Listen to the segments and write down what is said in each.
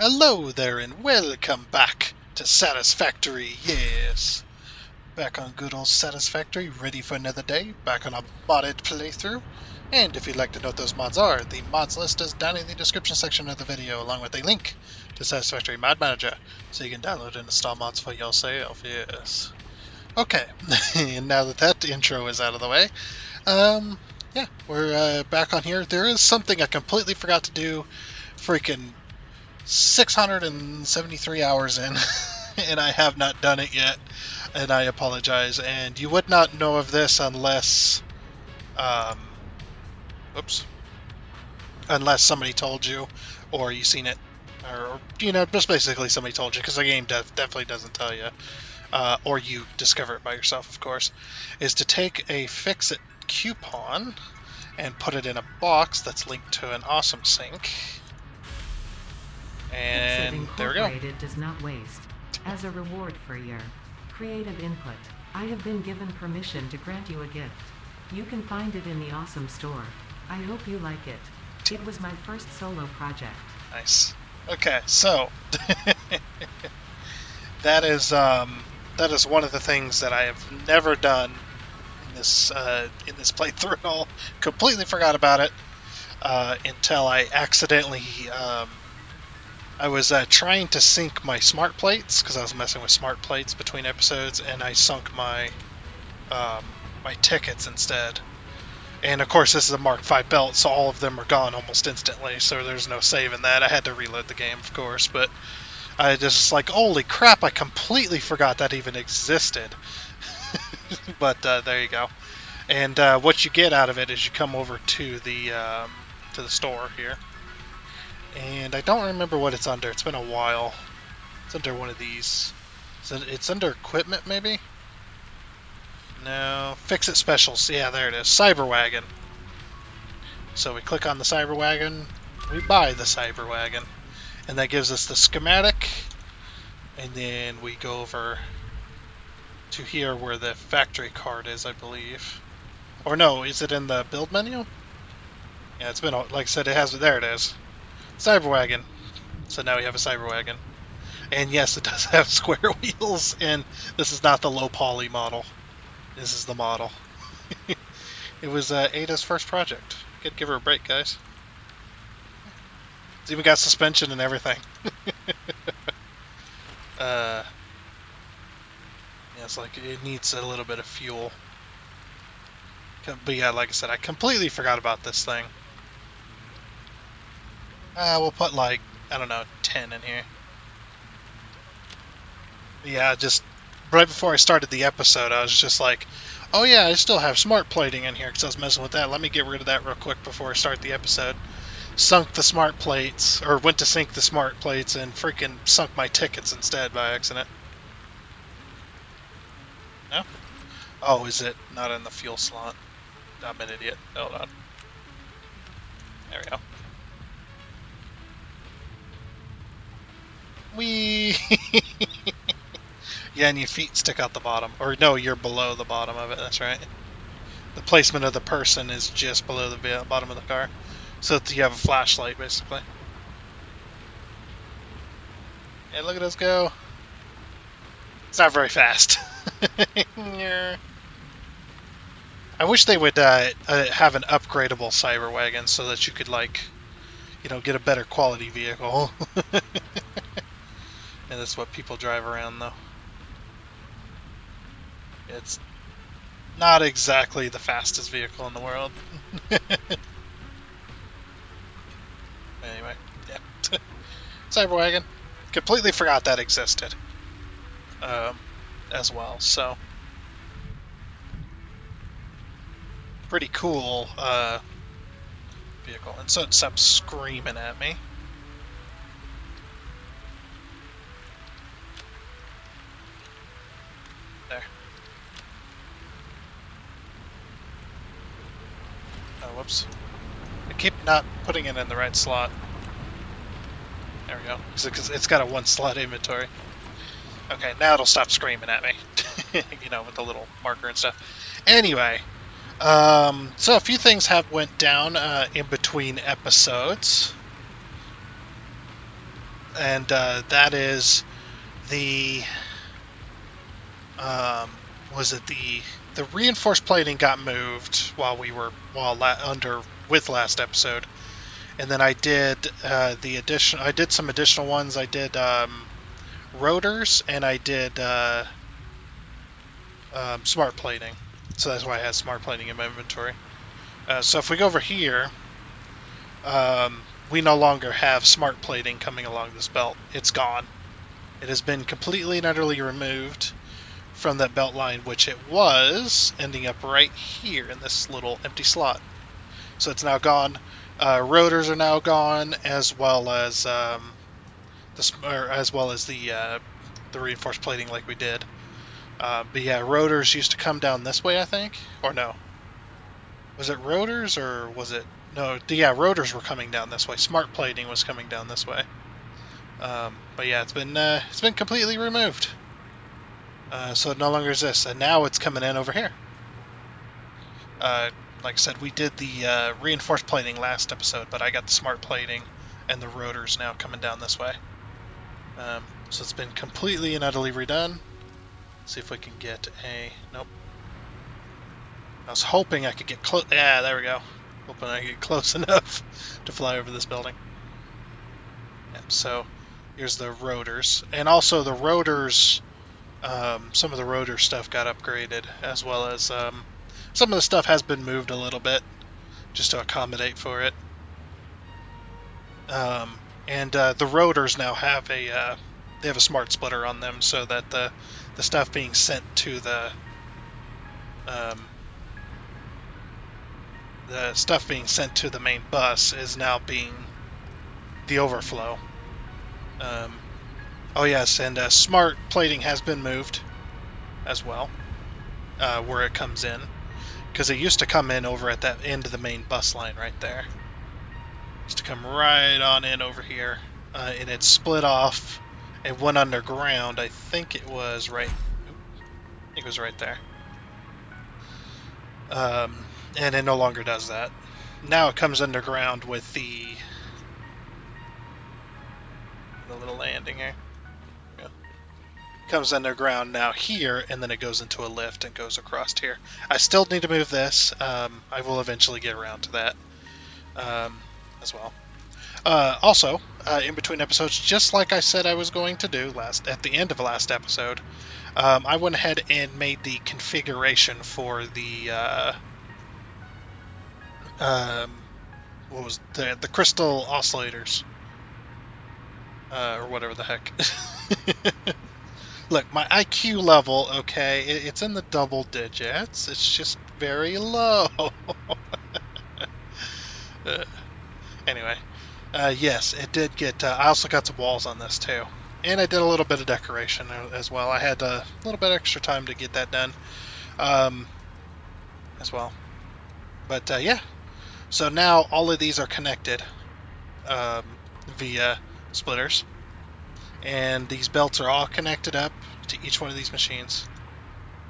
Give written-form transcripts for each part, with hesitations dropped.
Hello there and welcome back to Satisfactory, yes. Back on good old Satisfactory, ready for another day, back on a modded playthrough. And if you'd like to know what those mods are, the mods list is down in the description section of the video, along with a link to Satisfactory Mod Manager, so you can download and install mods for yourself, yes. Okay, and now that intro is out of the way, yeah, we're back on here. There is something I completely forgot to do, freaking 673 hours in, and I have not done it yet, and I apologize. And you would not know of this unless, oops, unless somebody told you, or you seen it, or just basically somebody told you, because the game definitely doesn't tell you, or you discover it by yourself, of course. Is to take a fix-it coupon and put it in a box that's linked to an awesome sink. And there we go. Incorporated does not waste. As a reward for your creative input, I have been given permission to grant you a gift. You can find it in the awesome store. I hope you like it. It was my first solo project. Nice. Okay, so that is one of the things that I have never done in this playthrough at all. Completely forgot about it until I accidentally. I was trying to sync my smart plates because I was messing with smart plates between episodes, and I sunk my my tickets instead. And of course, this is a Mark V belt, so all of them are gone almost instantly. So there's no saving that. I had to reload the game, of course, but I just like, holy crap! I completely forgot that even existed. But there you go. And what you get out of it is you come over to the store here. And I don't remember what it's under. It's been a while. It's under one of these. So it's under equipment, maybe? No. Fix-it specials. Yeah, there it is. Cyberwagon. So we click on the Cyberwagon. We buy the Cyberwagon. And that gives us the schematic. And then we go over to here where the factory card is, I believe. Or no, is it in the build menu? Yeah, it's been, like I said, it has, there it is. Cyberwagon. So now we have a Cyberwagon. And yes, it does have square wheels, and this is not the low poly model. This is the model. It was Ada's first project. Could give her a break, guys. It's even got suspension and everything. Yeah, it's like it needs a little bit of fuel. But yeah, like I said, I completely forgot about this thing. We'll put like, I don't know, 10 in here. Yeah, just right before I started the episode, I was just like, oh yeah, I still have smart plating in here because I was messing with that. Let me get rid of that real quick before I start the episode. Sunk the smart plates, or went to sync the smart plates and freaking sunk my tickets instead by accident. No? Oh, is it not in the fuel slot? I'm an idiot. Hold on. There we go. Whee! Yeah, and your feet stick out the bottom. Or no, you're below the bottom of it, that's right. The placement of the person is just below the bottom of the car. So that you have a flashlight, basically. Yeah, look at us go. It's not very fast. I wish they would have an upgradable Cyberwagon so that you could, like, get a better quality vehicle. And that's what people drive around, though. It's not exactly the fastest vehicle in the world. Anyway, yeah. Cyberwagon. Completely forgot that existed. As well, so. Pretty cool, vehicle. And so it stopped screaming at me. There. Oh, whoops. I keep not putting it in the right slot. There we go. Because it's got a one-slot inventory. Okay, now it'll stop screaming at me. With the little marker and stuff. Anyway, so a few things have went down in between episodes. and that is the was it the reinforced plating got moved under with last episode, and then I did I did some additional ones. I did rotors, and I did smart plating. So that's why I had smart plating in my inventory. So if we go over here, we no longer have smart plating coming along this belt. It's gone. It has been completely and utterly removed from that belt line, which it was, ending up right here in this little empty slot. So it's now gone. Rotors are now gone, as well as the reinforced plating like we did. But yeah, rotors used to come down this way, I think, or no? Was it rotors or was it no? Yeah, rotors were coming down this way. Smart plating was coming down this way. But yeah, it's been completely removed. So it no longer exists, and now it's coming in over here. Like I said, we did the reinforced plating last episode, but I got the smart plating and the rotors now coming down this way. So it's been completely and utterly redone. Let's see if we can get a... Nope. I was hoping I could get close... Yeah, there we go. Hoping I could get close enough to fly over this building. Yep, so here's the rotors. And also the rotors... some of the rotor stuff got upgraded, as well as some of the stuff has been moved a little bit just to accommodate for it. And the rotors now have they have a smart splitter on them, so that the stuff being sent to the main bus is now being the overflow. Oh yes, and smart plating has been moved as well, where it comes in, because it used to come in over at that end of the main bus line right there. It used to come right on in over here, and it split off and went underground. I think it was right. I think it was right there. And it no longer does that. Now it comes underground with the little landing here. Comes underground now here, and then it goes into a lift and goes across here. I still need to move this. I will eventually get around to that as well. Also, in between episodes, just like I said I was going to do at the end of the last episode, I went ahead and made the configuration for the what was the crystal oscillators, or whatever the heck. Look, my IQ level, okay, it's in the double digits. It's just very low. Anyway, yes, it did get... I also got some walls on this, too. And I did a little bit of decoration as well. I had a little bit extra time to get that done as well. But, yeah. So now all of these are connected via splitters. And these belts are all connected up to each one of these machines.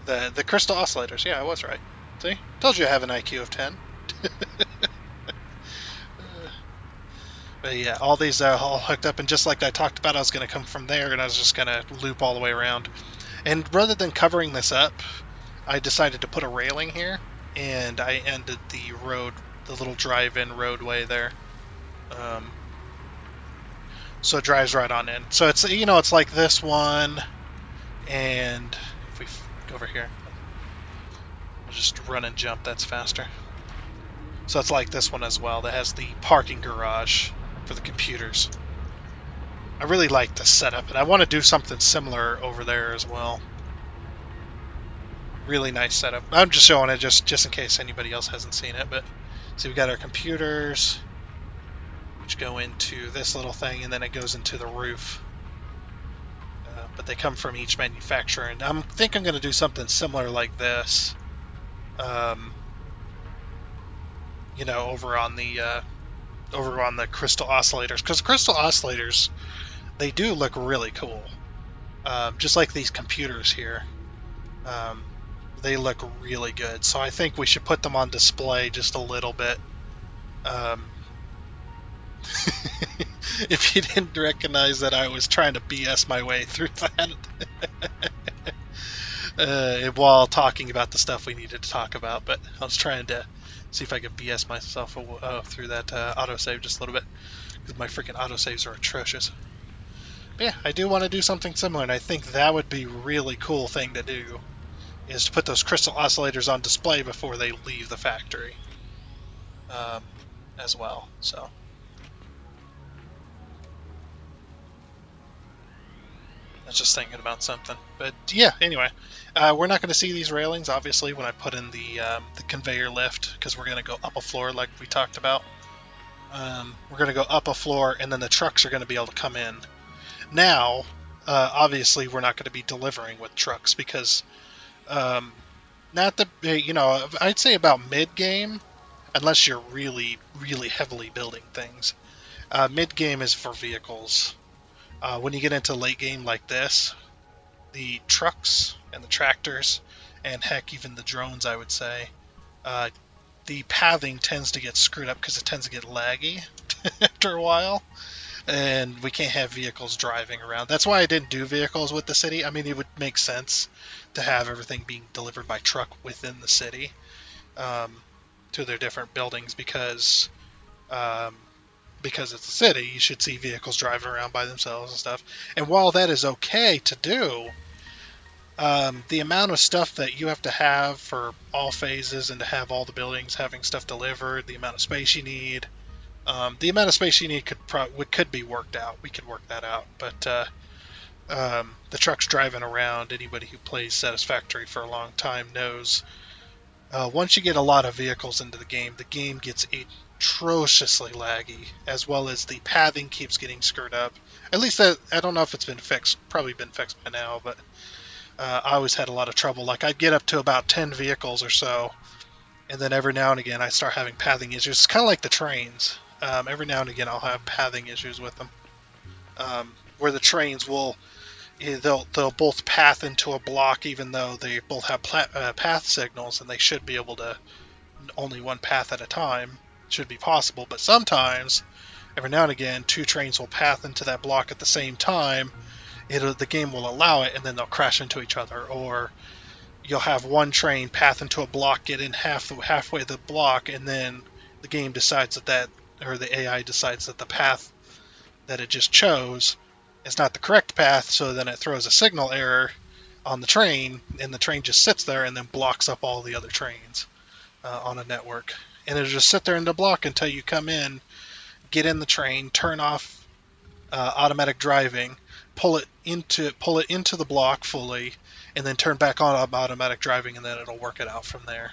The crystal oscillators, yeah, I was right. See? Told you I have an IQ of 10. But yeah, all these are all hooked up, and just like I talked about, I was going to come from there, and I was just going to loop all the way around. And rather than covering this up, I decided to put a railing here, and I ended the little drive-in roadway there. So it drives right on in. So it's, it's like this one, and if we go over here, we'll just run and jump, that's faster. So it's like this one as well, that has the parking garage for the computers. I really like the setup, and I want to do something similar over there as well. Really nice setup. I'm just showing it just in case anybody else hasn't seen it, but see, we got our computers, which go into this little thing, and then it goes into the roof. But they come from each manufacturer, and I think I'm going to do something similar like this. Over on the crystal oscillators, because crystal oscillators, they do look really cool. Just like these computers here, they look really good. So I think we should put them on display just a little bit. if you didn't recognize that I was trying to BS my way through that while talking about the stuff we needed to talk about, but I was trying to see if I could BS myself through that autosave just a little bit, because my freaking autosaves are atrocious. But yeah, I do want to do something similar, and I think that would be a really cool thing to do, is to put those crystal oscillators on display before they leave the factory um, as well. So I was just thinking about something. But yeah, anyway, we're not going to see these railings, obviously, when I put in the conveyor lift, because we're going to go up a floor like we talked about. We're going to go up a floor, and then the trucks are going to be able to come in. Now, obviously, we're not going to be delivering with trucks, because not the, I'd say about mid-game, unless you're really, really heavily building things. Mid-game is for vehicles. When you get into late game like this, the trucks and the tractors, and heck, even the drones, I would say, the pathing tends to get screwed up because it tends to get laggy after a while, and we can't have vehicles driving around. That's why I didn't do vehicles with the city. I mean, it would make sense to have everything being delivered by truck within the city to their different buildings, because it's a city, you should see vehicles driving around by themselves and stuff. And while that is okay to do, the amount of stuff that you have to have for all phases and to have all the buildings having stuff delivered, the amount of space you need, could be worked out. We could work that out. But the trucks driving around, anybody who plays Satisfactory for a long time knows, once you get a lot of vehicles into the game gets atrociously laggy, as well as the pathing keeps getting screwed up. At least that, I don't know if it's been fixed. Probably been fixed by now, but I always had a lot of trouble. Like, I'd get up to about 10 vehicles or so, and then every now and again I start having pathing issues. It's kind of like the trains. Every now and again I'll have pathing issues with them, where the trains will they'll both path into a block, even though they both have path signals, and they should be able to only one path at a time. Should be possible, but sometimes, every now and again, two trains will path into that block at the same time. The game will allow it, and then they'll crash into each other. Or you'll have one train path into a block, get in halfway the block, and then the game decides or the AI decides that the path that it just chose is not the correct path, so then it throws a signal error on the train, and the train just sits there and then blocks up all the other trains on a network. And it'll just sit there in the block until you come in, get in the train, turn off automatic driving, pull it into the block fully, and then turn back on automatic driving, and then it'll work it out from there.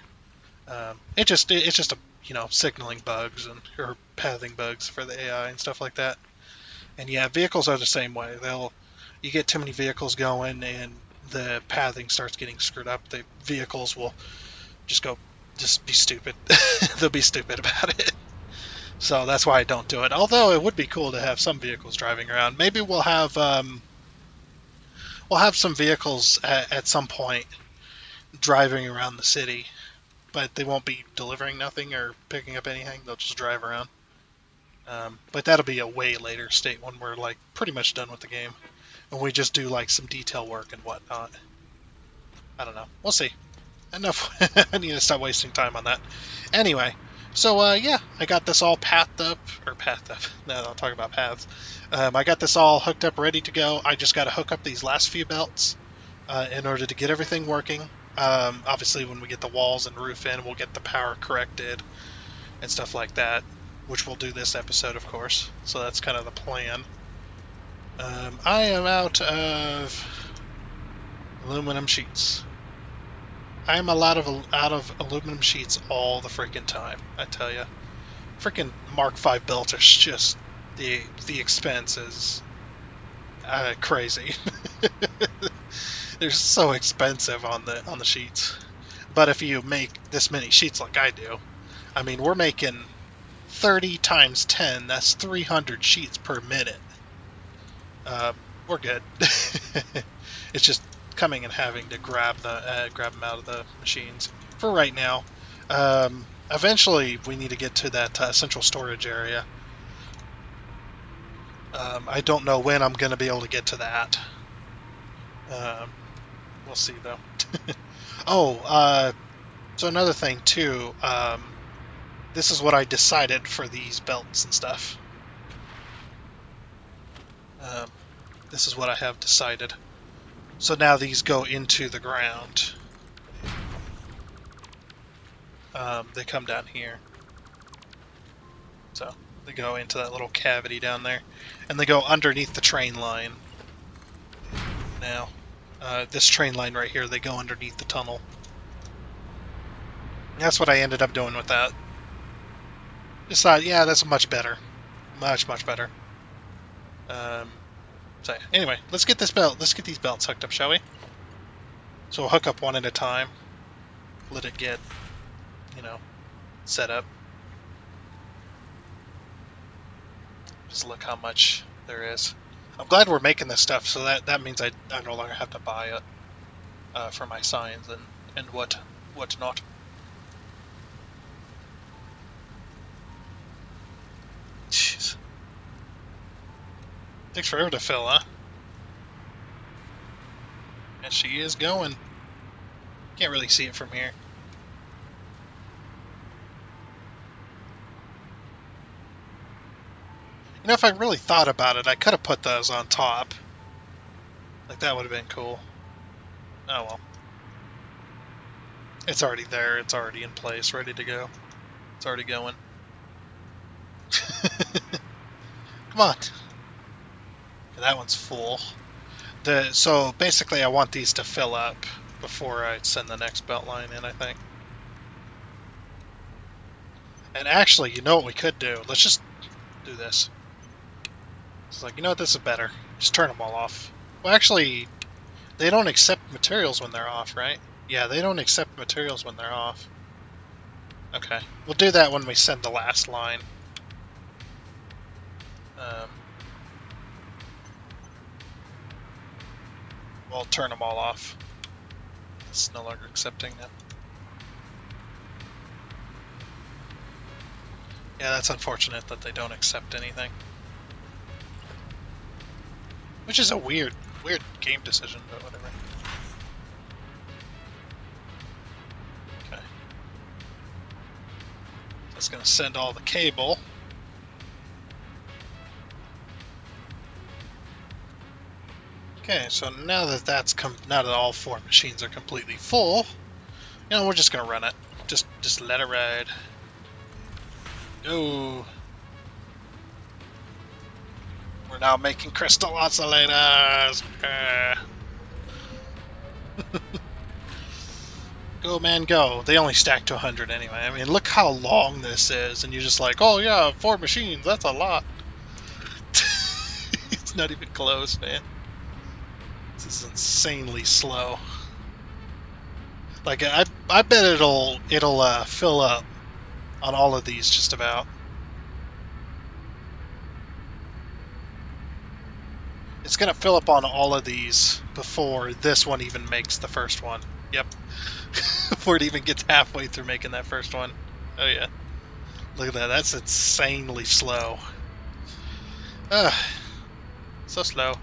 It's just a signaling bugs or pathing bugs for the AI and stuff like that. And yeah, vehicles are the same way. You get too many vehicles going, and the pathing starts getting screwed up. The vehicles will just be stupid. They'll be stupid about it. So that's why I don't do it. Although it would be cool to have some vehicles driving around. Maybe we'll have some vehicles at some point driving around the city, but they won't be delivering nothing or picking up anything. They'll just drive around. But that'll be a way later state when we're like pretty much done with the game, and we just do like some detail work and whatnot. I don't know. We'll see. Enough. I need to stop wasting time on that. Anyway, so yeah, I got this all pathed up. No, I'll talk about paths. I got this all hooked up, ready to go. I just got to hook up these last few belts in order to get everything working. Obviously, when we get the walls and roof in, we'll get the power corrected and stuff like that, which we'll do this episode, of course. So that's kind of the plan. I am out of aluminum sheets. I am out of aluminum sheets all the freaking time, I tell you. Freaking Mark V belt are just the expense is crazy. They're so expensive on the sheets. But if you make this many sheets like I do, I mean, we're making 30 times 10. That's 300 sheets per minute. We're good. It's just coming and having to grab them out of the machines for right now. Eventually, we need to get to that central storage area. I don't know when I'm going to be able to get to that. We'll see, though. Oh, so another thing, too. This is what I decided for these belts and stuff. This is what I have decided. So now these go into the ground. They come down here. So they go into that little cavity down there. And they go underneath the train line. Now, this train line right here, they go underneath the tunnel. That's what I ended up doing with that. Just thought, yeah, that's much better. Much, much better. So anyway, let's get this belt. Let's get these belts hooked up, shall we? So we'll hook up one at a time. Let it get, set up. Just look how much there is. I'm glad we're making this stuff, so that means I no longer have to buy it for my signs and whatnot. Jeez. Takes forever to fill, huh? And she is going. Can't really see it from here. You know, if I really thought about it, I could have put those on top. Like, that would have been cool. Oh well. It's already there. It's already in place, ready to go. It's already going. Come on. That one's full. So basically I want these to fill up before I send the next belt line in, I think. And actually, you know what we could do? Let's just do this. It's like, you know what, this is better. Just turn them all off. Well, actually, they don't accept materials when they're off, right? Yeah, they don't accept materials when they're off. Okay. We'll do that when we send the last line. We'll turn them all off. It's no longer accepting them. Yeah, that's unfortunate that they don't accept anything. Which is a weird game decision, but whatever. Okay. That's gonna send all the cable. Okay, so now that now that all 4 machines are completely full, we're just gonna run it. Just let it ride. Go. We're now making crystal oscillators. Go, man, go. They only stack to 100 anyway. I mean, look how long this is, and you're just like, oh yeah, 4 machines, that's a lot. It's not even close, man. This is insanely slow. Like, I bet it'll fill up on all of these just about. It's gonna fill up on all of these before this one even makes the first one. Yep. Before it even gets halfway through making that first one. Oh yeah. Look at that. That's insanely slow. So slow.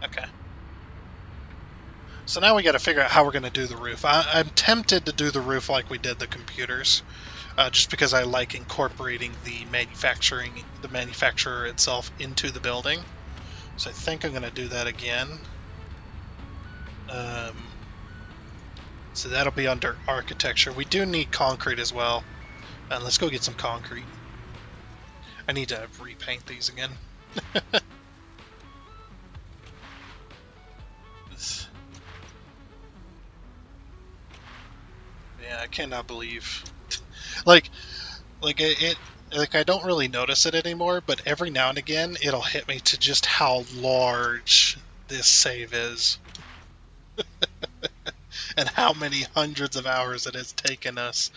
Okay. So now we got to figure out how we're going to do the roof. I'm tempted to do the roof like we did the computers, just because I like incorporating the manufacturer itself into the building. So I think I'm going to do that again. So that'll be under architecture. We do need concrete as well. Let's go get some concrete. I need to repaint these again. Yeah, I cannot believe, like I don't really notice it anymore, but every now and again it'll hit me to just how large this save is, and how many hundreds of hours it has taken us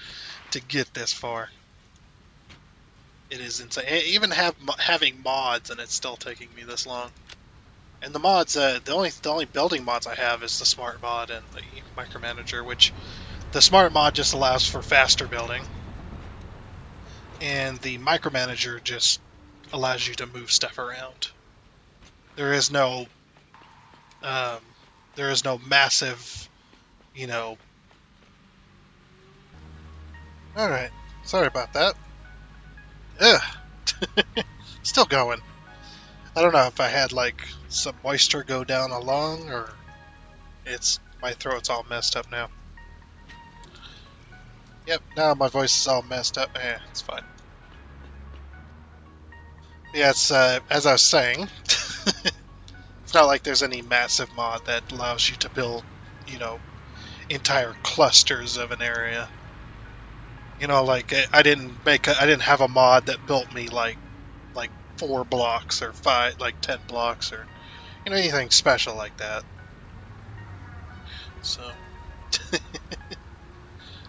to get this far. It is insane. Even having mods, and it's still taking me this long. And the mods, the only building mods I have is the smart mod and the micromanager, which the smart mod just allows for faster building. and the micromanager just allows you to move stuff around. There is no um, there is no massive, you know. All right, sorry about that. Ugh, still going. I don't know if I had like some moisture go down a lung or it's my throat's all messed up now. Yep, now my voice is all messed up. It's fine. Yeah, it's as I was saying. It's not like there's any massive mod that allows you to build, you know, entire clusters of an area. You know, like I didn't have a mod that built me like 4 blocks or 5, like 10 blocks or anything special like that. So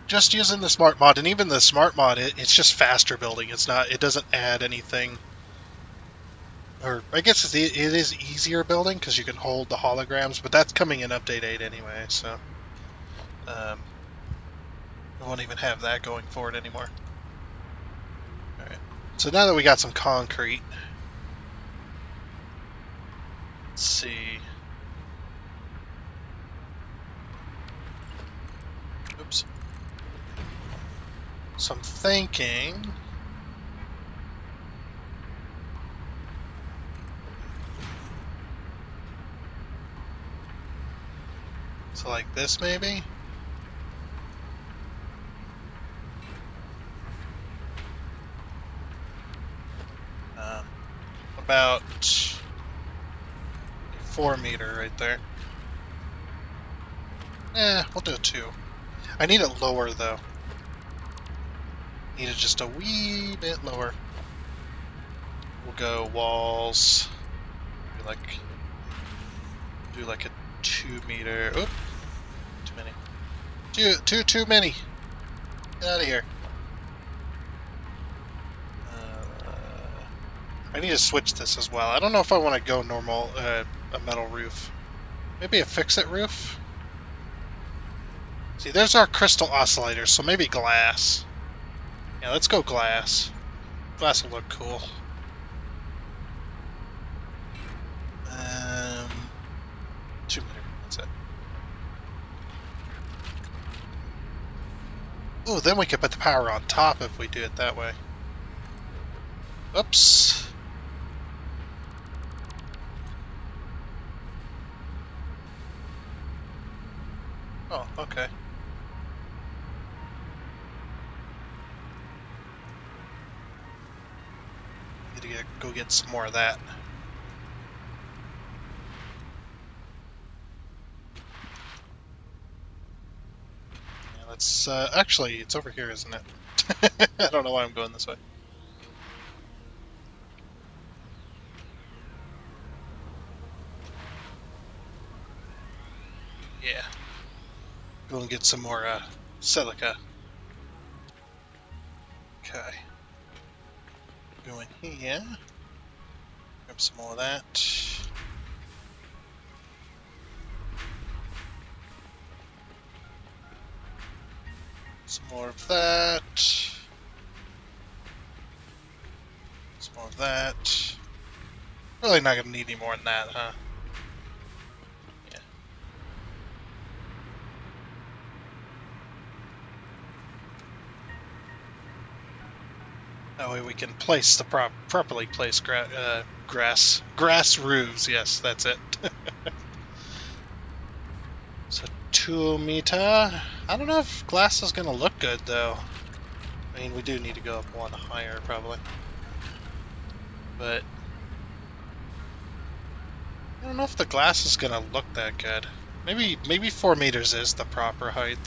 just using the smart mod, and even the smart mod, it's just faster building. It doesn't add anything, or I guess it is easier building because you can hold the holograms, but that's coming in update 8 anyway, so I won't even have that going forward anymore. All right. So now that we got some concrete, let's see. Oops. So I'm thinking. So like this maybe? About 4 meter right there. We'll do 2. I need it lower though. Need it just a wee bit lower. We'll go walls. Do like a 2 meter. Oop, too many. Too many. Get out of here. I need to switch this as well. I don't know if I want to go normal, a metal roof. Maybe a fix-it roof? See, there's our crystal oscillators, so maybe glass. Yeah, let's go glass. Glass will look cool. 2 meter, that's it. Oh, then we could put the power on top if we do it that way. Oops. Oh, okay. Need to go get some more of that. Yeah, let's, actually, it's over here, isn't it? I don't know why I'm going this way. Yeah. Go and get some more, silica. Okay. Go in here. Grab some more of that. Some more of that. Some more of that. Really not gonna need any more than that, huh? Yeah. That way we can place the properly placed grass roofs. Yes, that's it. So 2 meter. I don't know if glass is gonna look good though. I mean, we do need to go up 1 higher probably, but I don't know if the glass is gonna look that good. Maybe 4 meters is the proper height.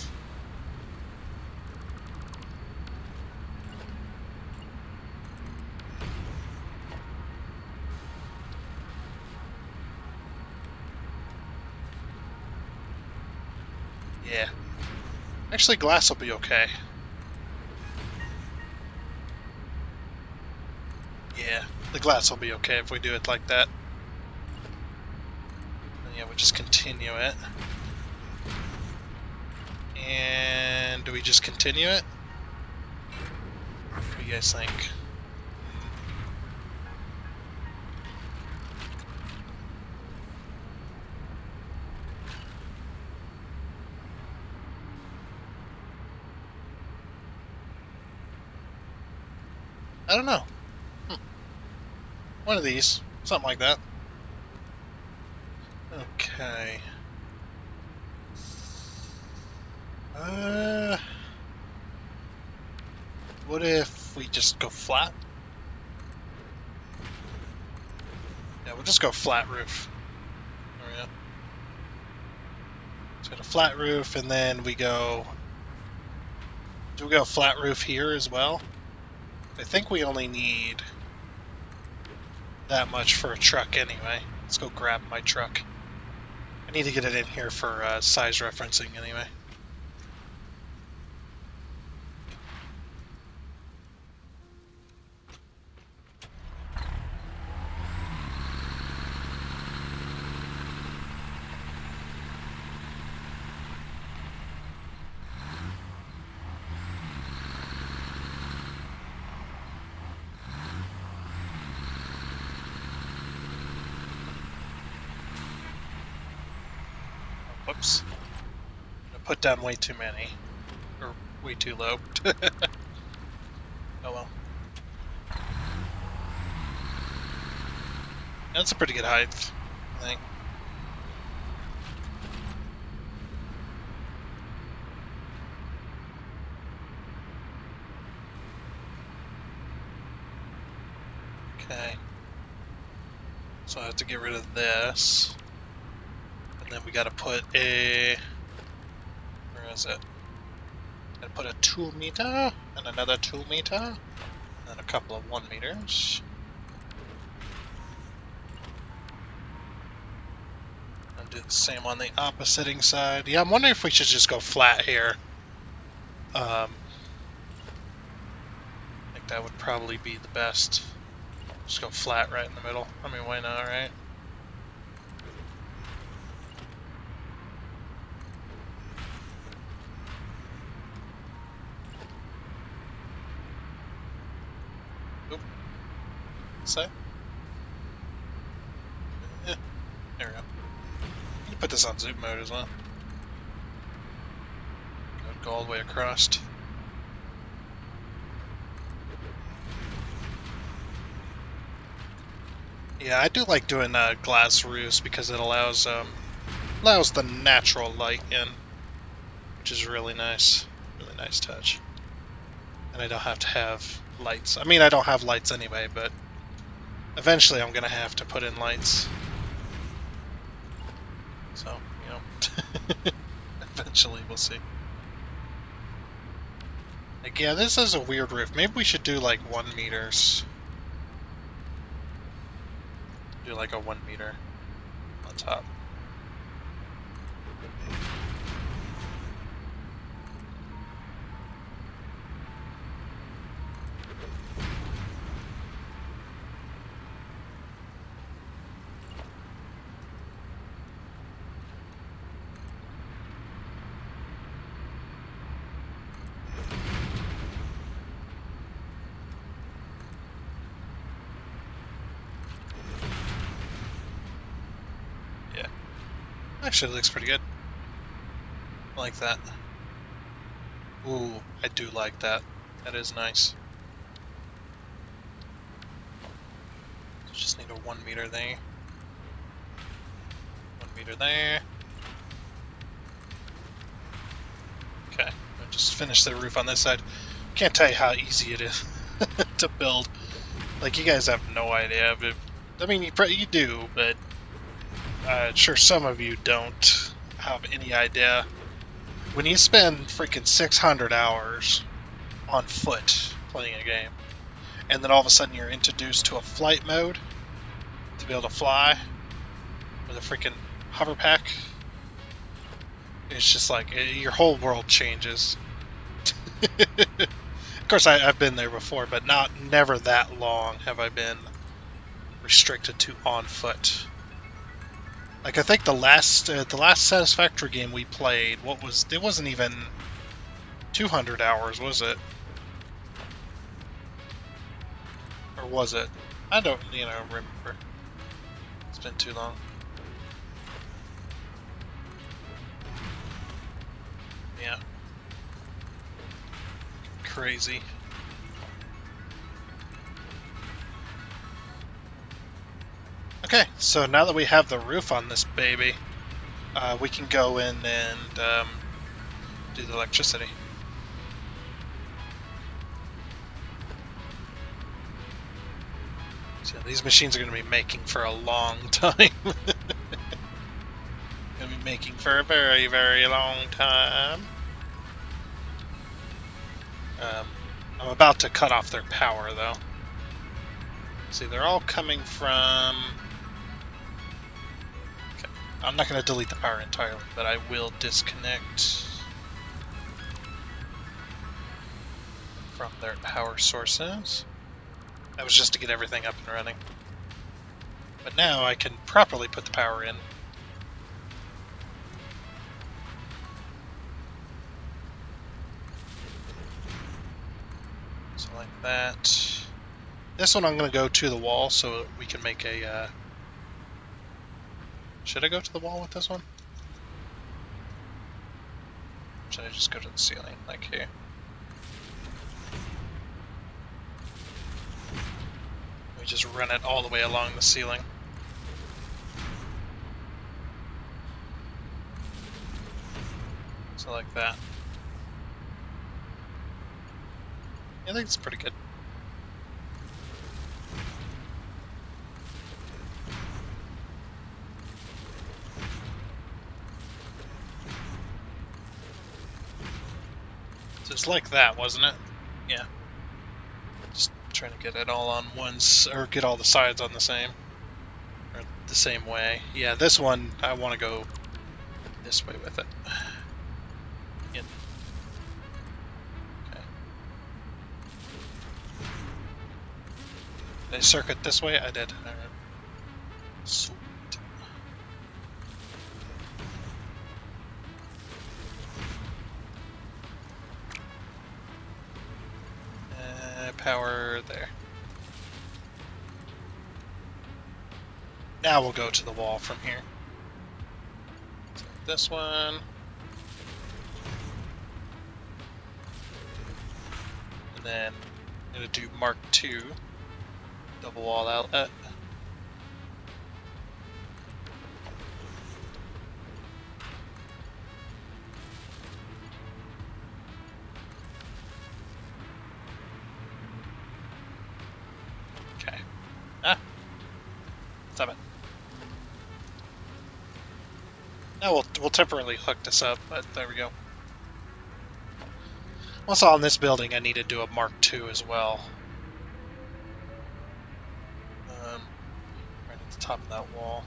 Yeah. Actually, glass will be okay. Yeah, the glass will be okay if we do it like that. And yeah, we just continue it. And do we just continue it? We do you guys think? I don't know. One of these. Something like that. Okay. What if we just go flat? Yeah, we'll just go flat roof. There we go. So we got a flat roof, and then we go... Do we go flat roof here as well? I think we only need that much for a truck anyway. Let's go grab my truck. I need to get it in here for size referencing anyway. Whoops. I put down way too many. Or way too low. Oh well. That's a pretty good height, I think. Okay. So I have to get rid of this. And then we gotta put a... Where is it? Gotta put a 2 meter, and another 2 meter, and then a couple of 1 meters. And do the same on the opposite side. Yeah, I'm wondering if we should just go flat here. I think that would probably be the best. Just go flat right in the middle. I mean, why not, right? Oop. Say? Yeah. There we go. You can put this on zoom mode as well. Go all the way across. Yeah, I do like doing glass roofs because it allows the natural light in, which is really nice touch. And I don't have to have lights. I mean, I don't have lights anyway, but eventually I'm gonna have to put in lights. So, you know, eventually we'll see. Like, yeah, this is a weird roof. Maybe we should do like 1 meters. Do like a 1 meter on top. Actually, it looks pretty good. I like that. Ooh, I do like that. That is nice. Just need a 1 meter there. 1 meter there. Okay, I'll just finish the roof on this side. Can't tell you how easy it is to build. Like, you guys have no idea. But, I mean, you do, but sure some of you don't have any idea. When you spend freaking 600 hours on foot playing a game, and then all of a sudden you're introduced to a flight mode to be able to fly with a freaking hover pack, it's just like your whole world changes. Of course, I've been there before, but never that long have I been restricted to on foot. Like, I think the last Satisfactory game we played, it wasn't even 200 hours, was it? Or was it? I don't, remember. It's been too long. Yeah. Crazy. Okay, so now that we have the roof on this baby, we can go in and do the electricity. So these machines are going to be making for a long time. Going to be making for a very, very long time. I'm about to cut off their power, though. See, they're all coming from... Okay. I'm not going to delete the power entirely, but I will disconnect from their power sources. That was just to get everything up and running. But now I can properly put the power in. So like that. This one I'm going to go to the wall so we can make a... Should I go to the wall with this one? Or should I just go to the ceiling, like here? We just run it all the way along the ceiling. So like that. I think it's pretty good. Just like that, wasn't it? Yeah. Just trying to get it all on or get all the sides on the same. Or the same way. Yeah, this one, I want to go this way with it. In. Okay. Did I circuit this way? I did. Alright. Sweet. Power there. Now we'll go to the wall from here. So this one. And then I'm going to do Mark II. Double wall outlet. Okay. Ah! Stop it. Now we'll temporarily hook this up, but there we go. Also on this building I need to do a Mark II as well. Right at the top of that wall.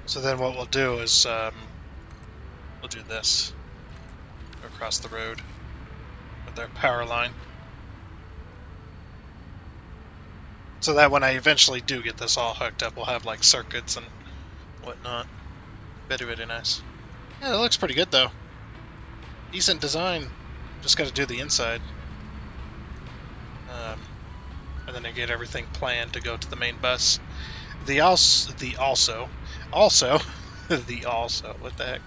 So then what we'll do is we'll do this across the road with their power line. So that when I eventually do get this all hooked up, we'll have like circuits and whatnot. Very nice. Yeah, that looks pretty good though. Decent design. Just got to do the inside. And then I get everything planned to go to the main bus. What the heck?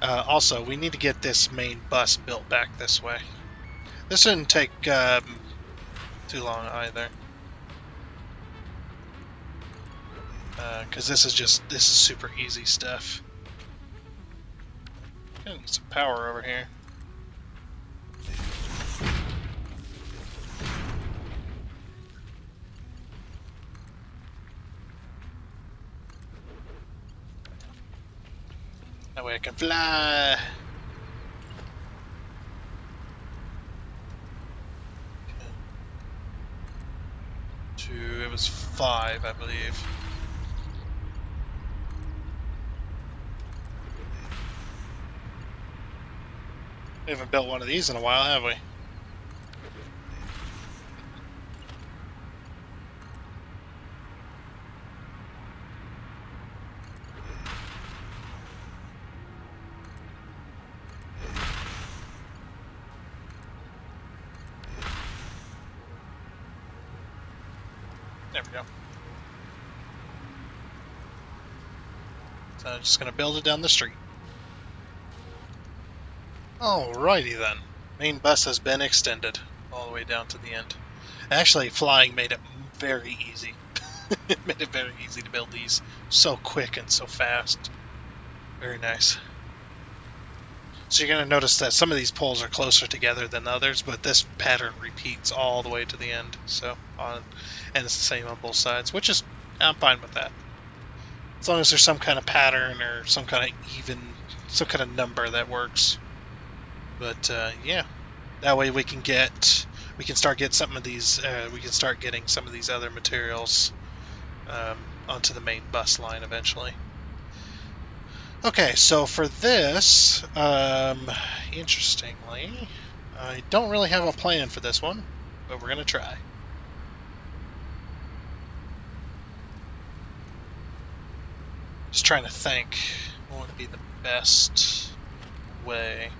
Also, we need to get this main bus built back this way. This shouldn't take too long either. Because this is super easy stuff. Gonna need some power over here. That way I can fly. It was 5, I believe. We haven't built one of these in a while, have we? There we go. So I'm just gonna build it down the street. Alrighty then. Main bus has been extended all the way down to the end. Actually, flying made it very easy. It made it very easy to build these. So quick and so fast. Very nice. So you're going to notice that some of these poles are closer together than others, but this pattern repeats all the way to the end. And it's the same on both sides, which is, I'm fine with that. As long as there's some kind of pattern or some kind of number that works. But yeah, that way we can start getting some of these. We can start getting some of these other materials onto the main bus line eventually. Okay, so for this, interestingly, I don't really have a plan for this one, but we're gonna try. Just trying to think what would be the best way.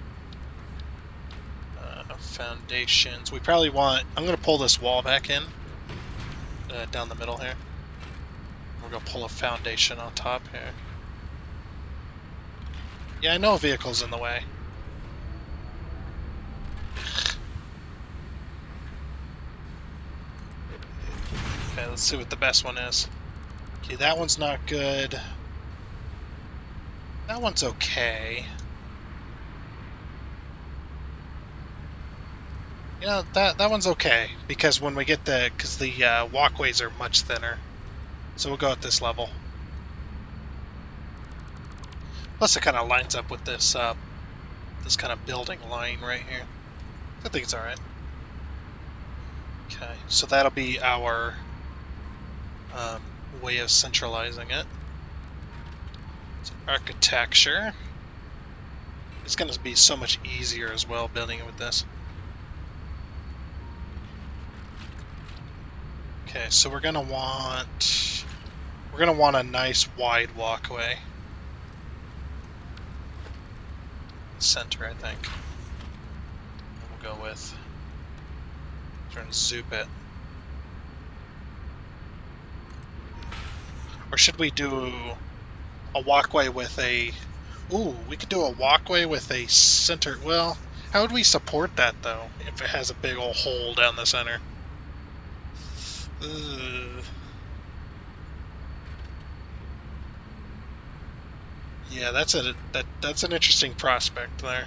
Foundations. We probably want. I'm gonna pull this wall back in down the middle here. We're gonna pull a foundation on top here. Yeah, I know a vehicle's in the way. Okay, let's see what the best one is. Okay, that one's not good. That one's okay. You know, that one's okay, because when we get the walkways are much thinner. So we'll go at this level. Plus it kind of lines up with this this kind of building line right here. I think it's alright. Okay, so that'll be our way of centralizing it. So architecture. It's going to be so much easier as well building it with this. Okay, so we're gonna want a nice wide walkway. Center, I think. We'll go with. Trying to zoop it. Or should we do a walkway with a? Ooh, we could do a walkway with a center. Well, how would we support that though? If it has a big old hole down the center. Yeah, that's an interesting prospect there.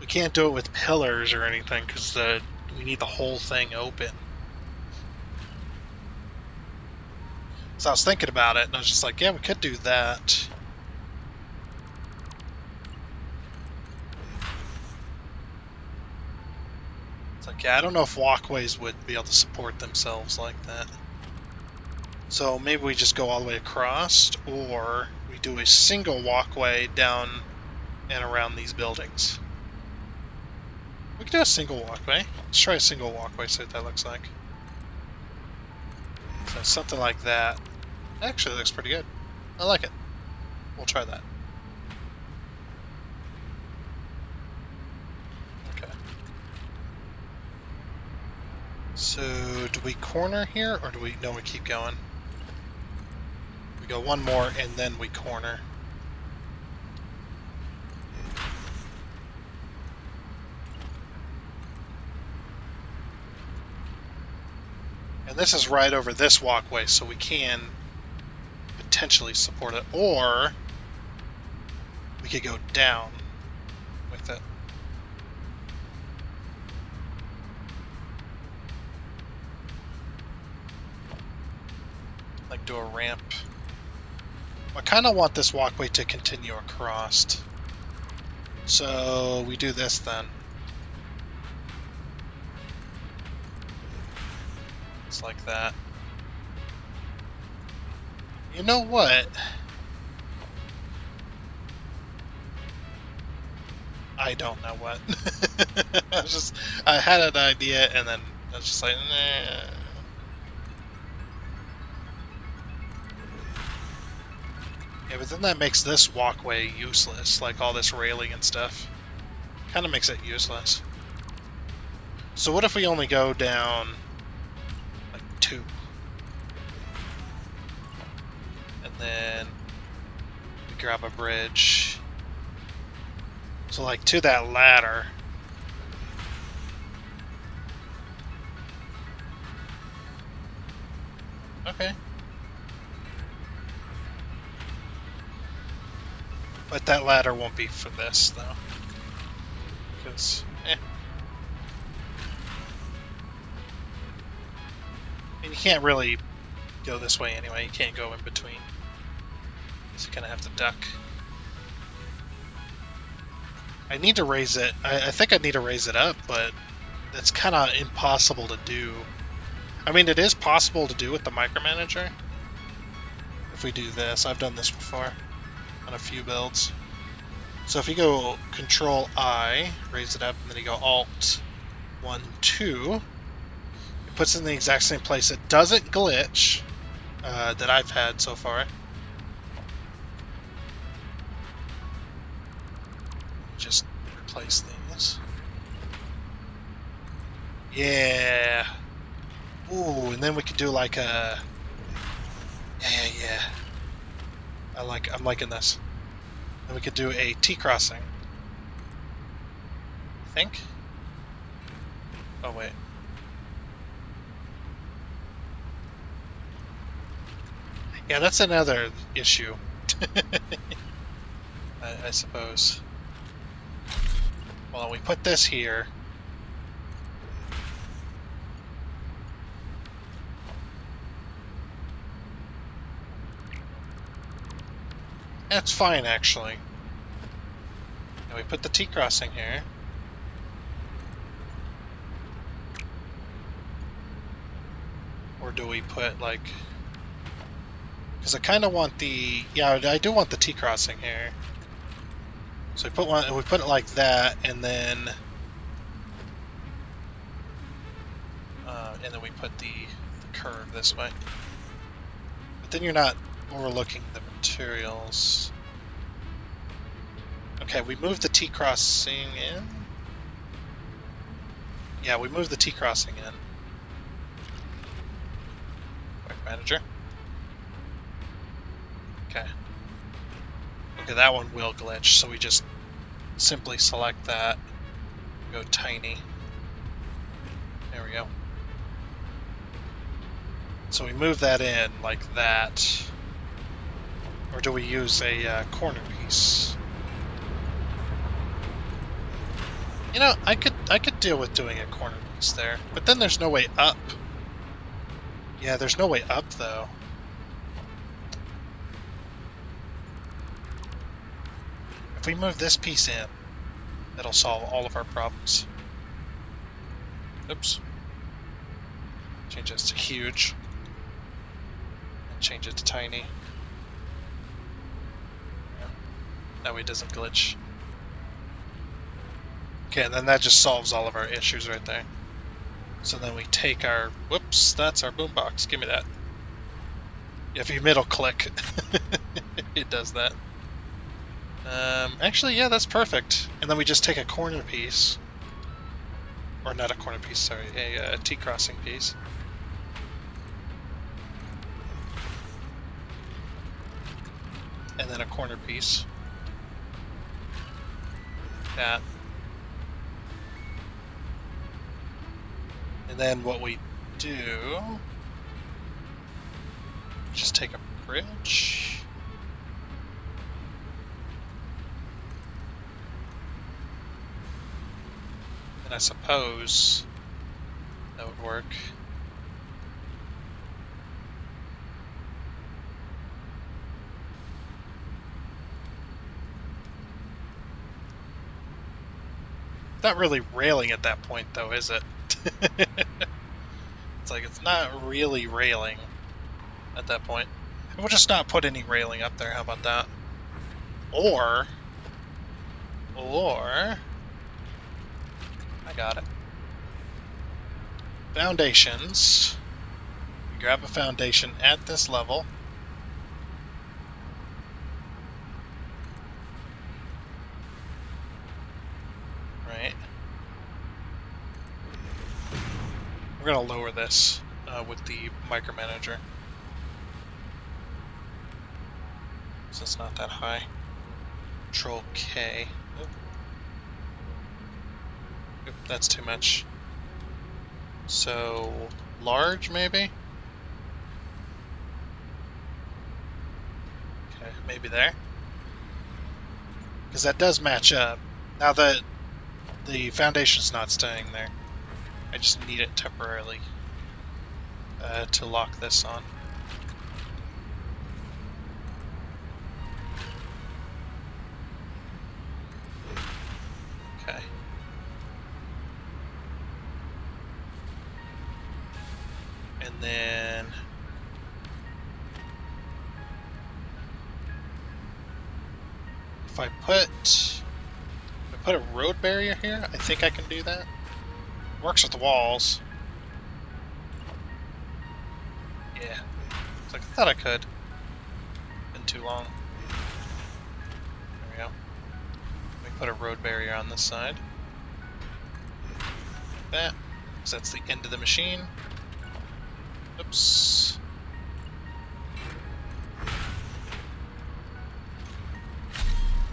We can't do it with pillars or anything because we need the whole thing open. So I was thinking about it, and I was just like, yeah, we could do that. It's like, yeah, I don't know if walkways would be able to support themselves like that. So maybe we just go all the way across, or we do a single walkway down and around these buildings. We could do a single walkway. Let's try a single walkway, see what that looks like. So something like that. Actually, looks pretty good. I like it. We'll try that. Okay. So, do we corner here, or do we... No, we keep going. We go one more, and then we corner. And this is right over this walkway, so we can potentially support it. Or we could go down with it. Like do a ramp. I kind of want this walkway to continue across. So we do this then. It's like that. You know what? I don't know what. I had an idea and then I was just like, nah. Yeah, but then that makes this walkway useless, like all this railing and stuff. Kind of makes it useless. So what if we only go down like 2. And then we grab a bridge. So like to that ladder. Okay. But that ladder won't be for this though. Because, And you can't really go this way anyway. You can't go in between. So you kind of have to duck. I need to raise it. I think I need to raise it up, but that's kind of impossible to do. I mean, it is possible to do with the micromanager. If we do this, I've done this before on a few builds. So if you go Control I, raise it up, and then you go Alt 1, 2, it puts it in the exact same place. It doesn't glitch that I've had so far. Just replace these. Yeah. Ooh, and then we could do like a. Yeah. I'm liking this. And we could do a T crossing. I think. Oh wait. Yeah, that's another issue. I suppose. Well, we put this here. That's fine, actually. And we put the T-crossing here. Or do we put, like... Because I kind of want the... Yeah, I do want the T-crossing here. So we put it like that, and then we put the curve this way. But then you're not overlooking the materials. Okay, we moved the T-crossing in. Yeah, we moved the T-crossing in. Quick manager. Okay. Okay, that one will glitch, so we just simply select that. Go tiny. There we go. So we move that in like that. Or do we use a corner piece? You know, I could deal with doing a corner piece there, but then there's no way up. Yeah, there's no way up though. If we move this piece in, that'll solve all of our problems. Oops. Change this to huge. And change it to tiny. That way it doesn't glitch. Okay, and then that just solves all of our issues right there. So then we take our... Whoops, that's our boombox. Give me that. If you middle click, it does that. Actually, yeah, that's perfect. And then we just take a corner piece. Or not a corner piece, sorry. A T-crossing piece. And then a corner piece. That. And then what we do... Just take a bridge. And I suppose that would work. Not really railing at that point, though, is it? It's like it's not really railing at that point. And we'll just not put any railing up there. How about that? Or I got it. Foundations. You grab a foundation at this level. Right. We're gonna lower this. with the micromanager. So it's not that high. Control K. Oop. Oop, that's too much. So, large maybe? Okay, maybe there. Because that does match up. Now that the foundation's not staying there, I just need it temporarily to lock this on. Okay. And then if I put a road barrier here, I think I can do that. Works with the walls. Yeah. It's like I thought I could. Been too long. There we go. Let me put a road barrier on this side. Like that. Because that's the end of the machine. Oops.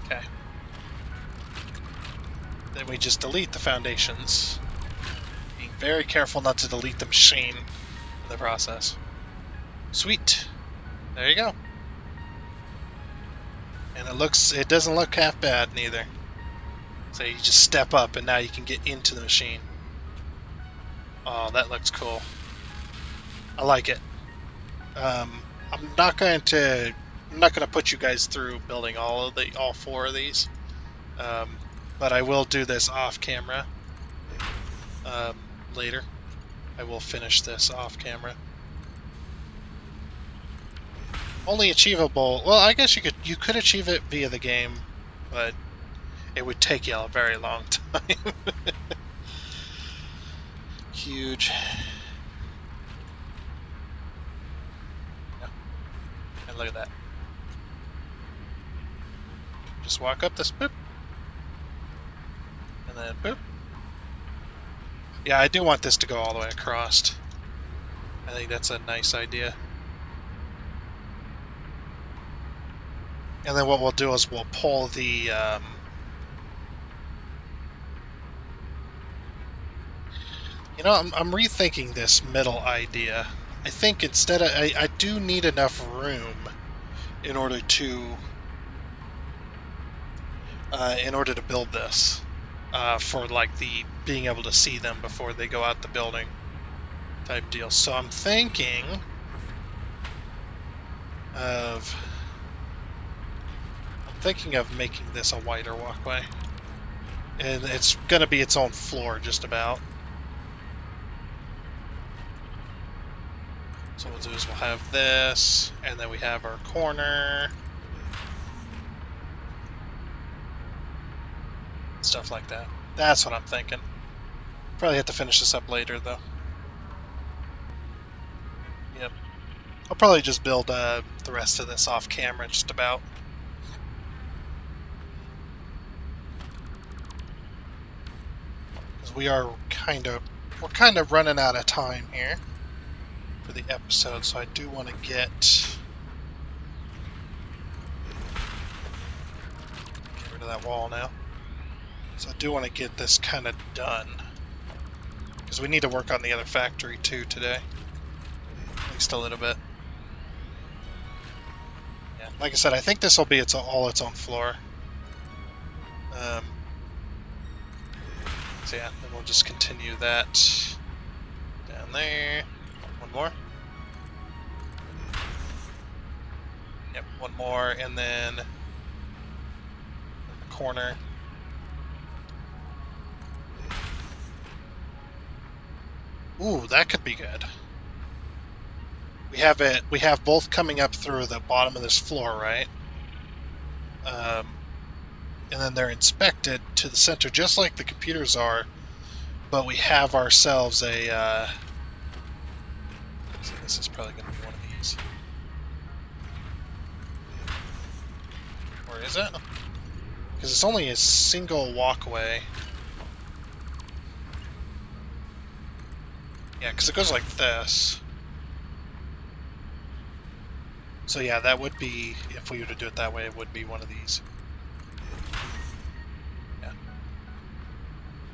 Okay. Then we just delete the foundations. Being very careful not to delete the machine in the process. Sweet. There you go. And it doesn't look half bad neither. So you just step up and now you can get into the machine. Oh, that looks cool. I like it. I'm not going to put you guys through building all four of these. But I will do this off camera later. I will finish this off camera. Only achievable. Well, I guess you could achieve it via the game, but it would take you a very long time. Huge. Yeah. And look at that. Just walk up this boop. And then boop. Yeah, I do want this to go all the way across. I think that's a nice idea. And then what we'll do is we'll pull the you know, I'm rethinking this middle idea. I think instead of I do need enough room in order to build this for like the being able to see them before they go out the building type deal. So I'm thinking of making this a wider walkway, and it's going to be its own floor just about. So what we'll do is we'll have this, and then we have our corner, stuff like that. That's what I'm thinking. Probably have to finish this up later though. Yep. I'll probably just build the rest of this off camera just about. We're kind of running out of time here for the episode, so I do want to get rid of that wall now. So I do want to get this kind of done because we need to work on the other factory too today, at least a little bit. Yeah, like I said, I think this will be all its own floor. So yeah, then we'll just continue that down there. One more. Yep, one more, and then in the corner. Ooh, that could be good. We have both coming up through the bottom of this floor, right? And then they're inspected to the center, just like the computers are, but we have ourselves a, so this is probably going to be one of these. Or is it? Because it's only a single walkway. Yeah, because it goes like this. So yeah, that would be, if we were to do it that way, it would be one of these. Yeah.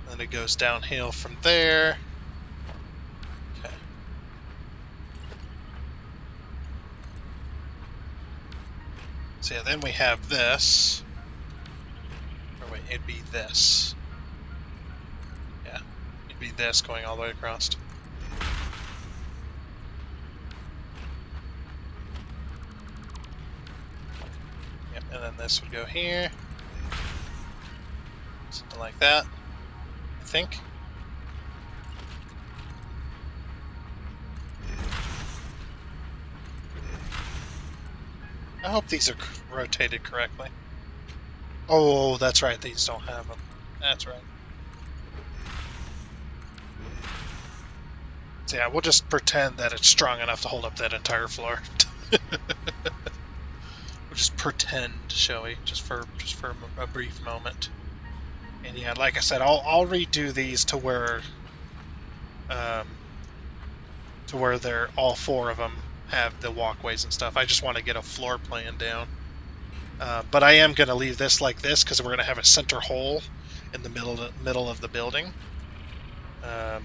Then it goes downhill from there. Okay. So yeah, then we have this. Or wait, it'd be this. Yeah, it'd be this going all the way across. Yep, and then this would go here. Something like that, I think. I hope these are rotated correctly. Oh, that's right, these don't have them. That's right. So yeah, we'll just pretend that it's strong enough to hold up that entire floor. We'll just pretend, shall we? Just for a brief moment. And yeah, like I said, I'll redo these to where they're all four of them have the walkways and stuff. I just want to get a floor plan down. But I am going to leave this like this because we're going to have a center hole in the middle of the building. And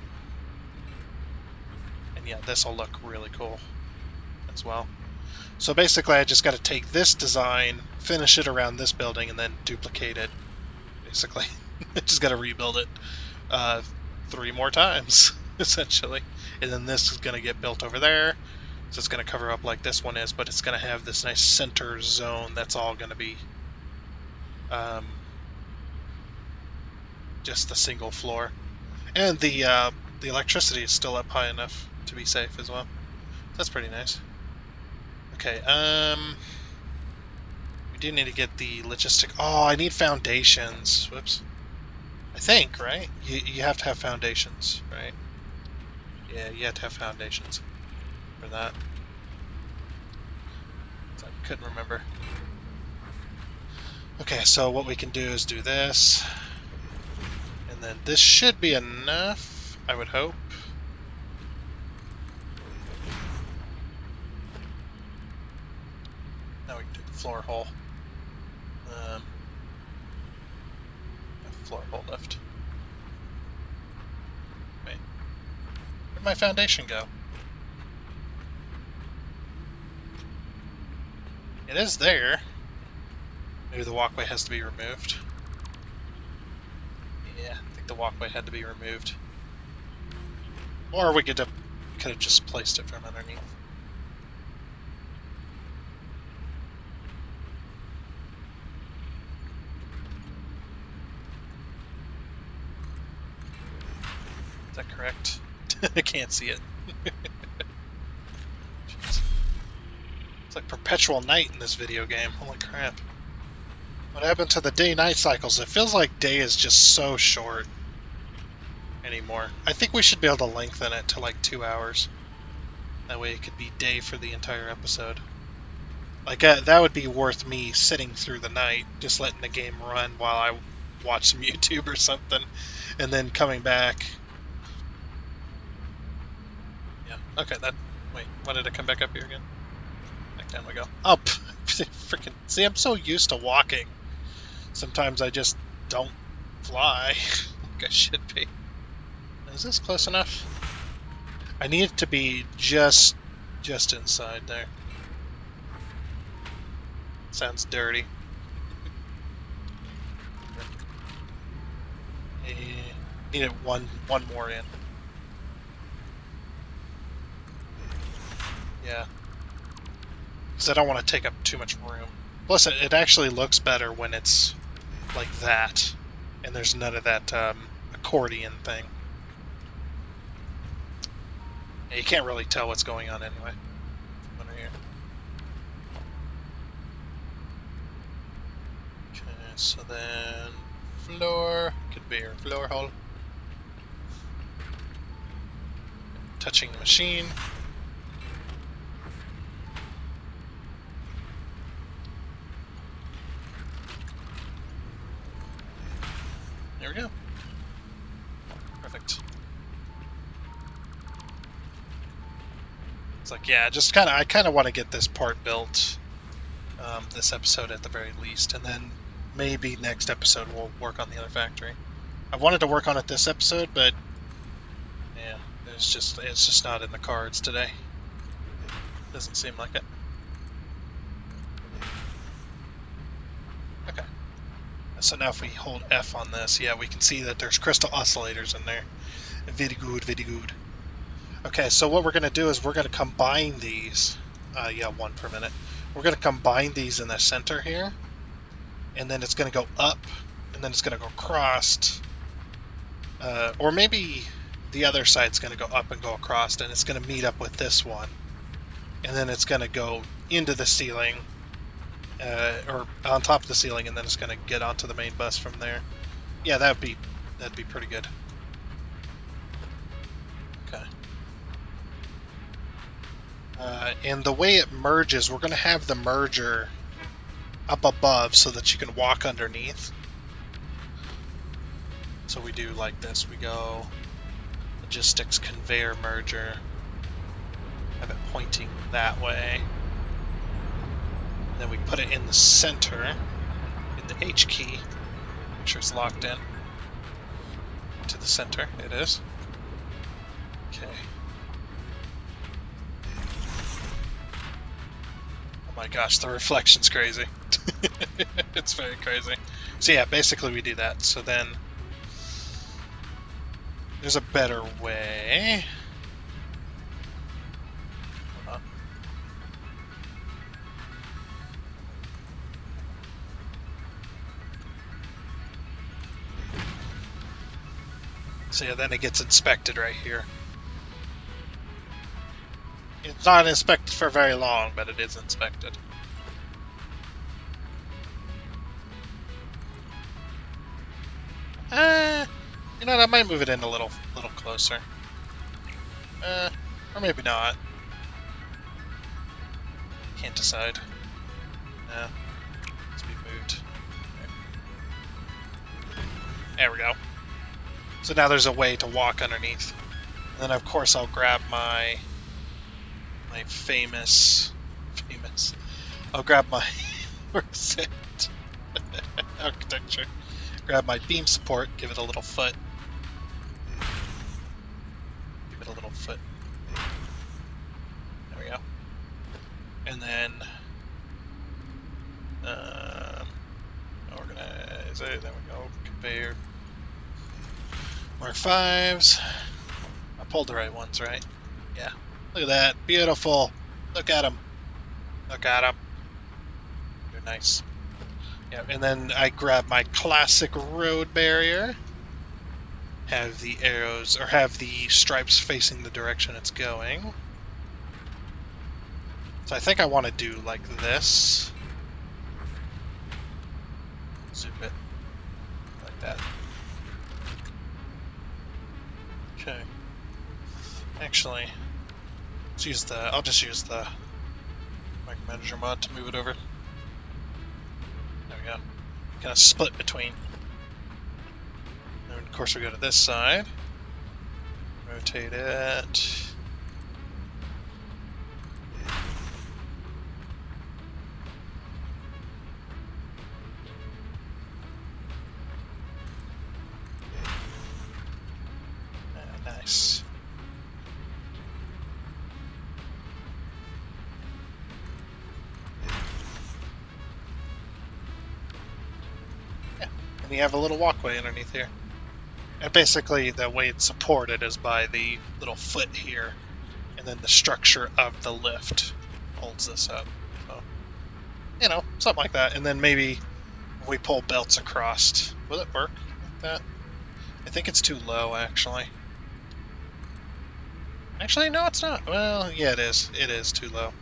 yeah, this will look really cool as well. So basically, I just got to take this design, finish it around this building, and then duplicate it. Basically, I just got to rebuild it 3 more times, essentially. And then this is going to get built over there. So it's going to cover up like this one is, but it's going to have this nice center zone that's all going to be just the single floor. And the electricity is still up high enough to be safe as well. That's pretty nice. Okay, we do need to get the logistic... Oh, I need foundations. Whoops. I think, right? You have to have foundations, right? Yeah, you have to have foundations for that. I couldn't remember. Okay, so what we can do is do this. And then this should be enough, I would hope. Now we can do the floor hole. Floor hole lift. Wait. Where'd my foundation go? It is there. Maybe the walkway has to be removed. Yeah, I think the walkway had to be removed. Or we could have just placed it from underneath. Is that correct? I can't see it. It's like perpetual night in this video game. Holy crap. What happened to the day-night cycles? It feels like day is just so short anymore. I think we should be able to lengthen it to like 2 hours. That way it could be day for the entire episode. Like, that would be worth me sitting through the night, just letting the game run while I watch some YouTube or something, and then coming back. Yeah, okay, wait, why did it come back up here again? Back down we go. Up! Freaking, see, I'm so used to walking. Sometimes I just don't fly like I should be. Is this close enough? I need it to be just inside there. Sounds dirty. Need it one more in. Yeah. Because I don't want to take up too much room. Plus, it actually looks better when it's like that, and there's none of that accordion thing. Yeah, you can't really tell what's going on anyway. From under here. Okay, so then floor could be your floor hole. Touching the machine. There we go. Perfect. It's like, yeah, I kind of want to get this part built this episode at the very least, and then maybe next episode we'll work on the other factory. I wanted to work on it this episode, but yeah, it's just not in the cards today. Doesn't seem like it. Okay. So now if we hold F on this, yeah, we can see that there's crystal oscillators in there. Very good, very good. Okay, so what we're going to do is we're going to combine these. Yeah, 1 per minute. We're going to combine these in the center here. And then it's going to go up, and then it's going to go across. Or maybe the other side's going to go up and go across, and it's going to meet up with this one. And then it's going to go into the ceiling, or on top of the ceiling, and then it's going to get onto the main bus from there. Yeah, that'd be pretty good. Okay. And the way it merges, we're going to have the merger up above so that you can walk underneath. So we do like this. We go logistics conveyor merger. Have it pointing that way. And then we put it in the center, in the H key. Make sure it's locked in. To the center, it is. Okay. Oh my gosh, the reflection's crazy. It's very crazy. So yeah, basically we do that. So then there's a better way. Hold on. So yeah, then it gets inspected right here. It's not inspected for very long, but it is inspected. You know what, I might move it in a little closer. Or maybe not. Can't decide. No. Let's be moved. There we go. So now there's a way to walk underneath. And then of course I'll grab my famous I'll grab my where is it? Architecture. Grab my beam support, give it a little foot. Give it a little foot. There we go. And then organize it, there we go, conveyor. Mark 5s. I pulled the right ones, right? Yeah. Look at that. Beautiful. Look at them. Look at them. They're nice. Yeah, and then I grab my classic road barrier. Have the arrows, or have the stripes facing the direction it's going. So I think I want to do like this. Zoom it. Like that. Okay. Actually, I'll just use the micromanager mod to move it over. There we go. Kind of split between. And of course we go to this side. Rotate it. Nice. And you have a little walkway underneath here. And basically the way it's supported is by the little foot here, and then the structure of the lift holds this up. So, you know, something like that. And then maybe we pull belts across. Will it work like that? I think it's too low, actually. Actually, no, it's not. Well, yeah, it is. It is too low.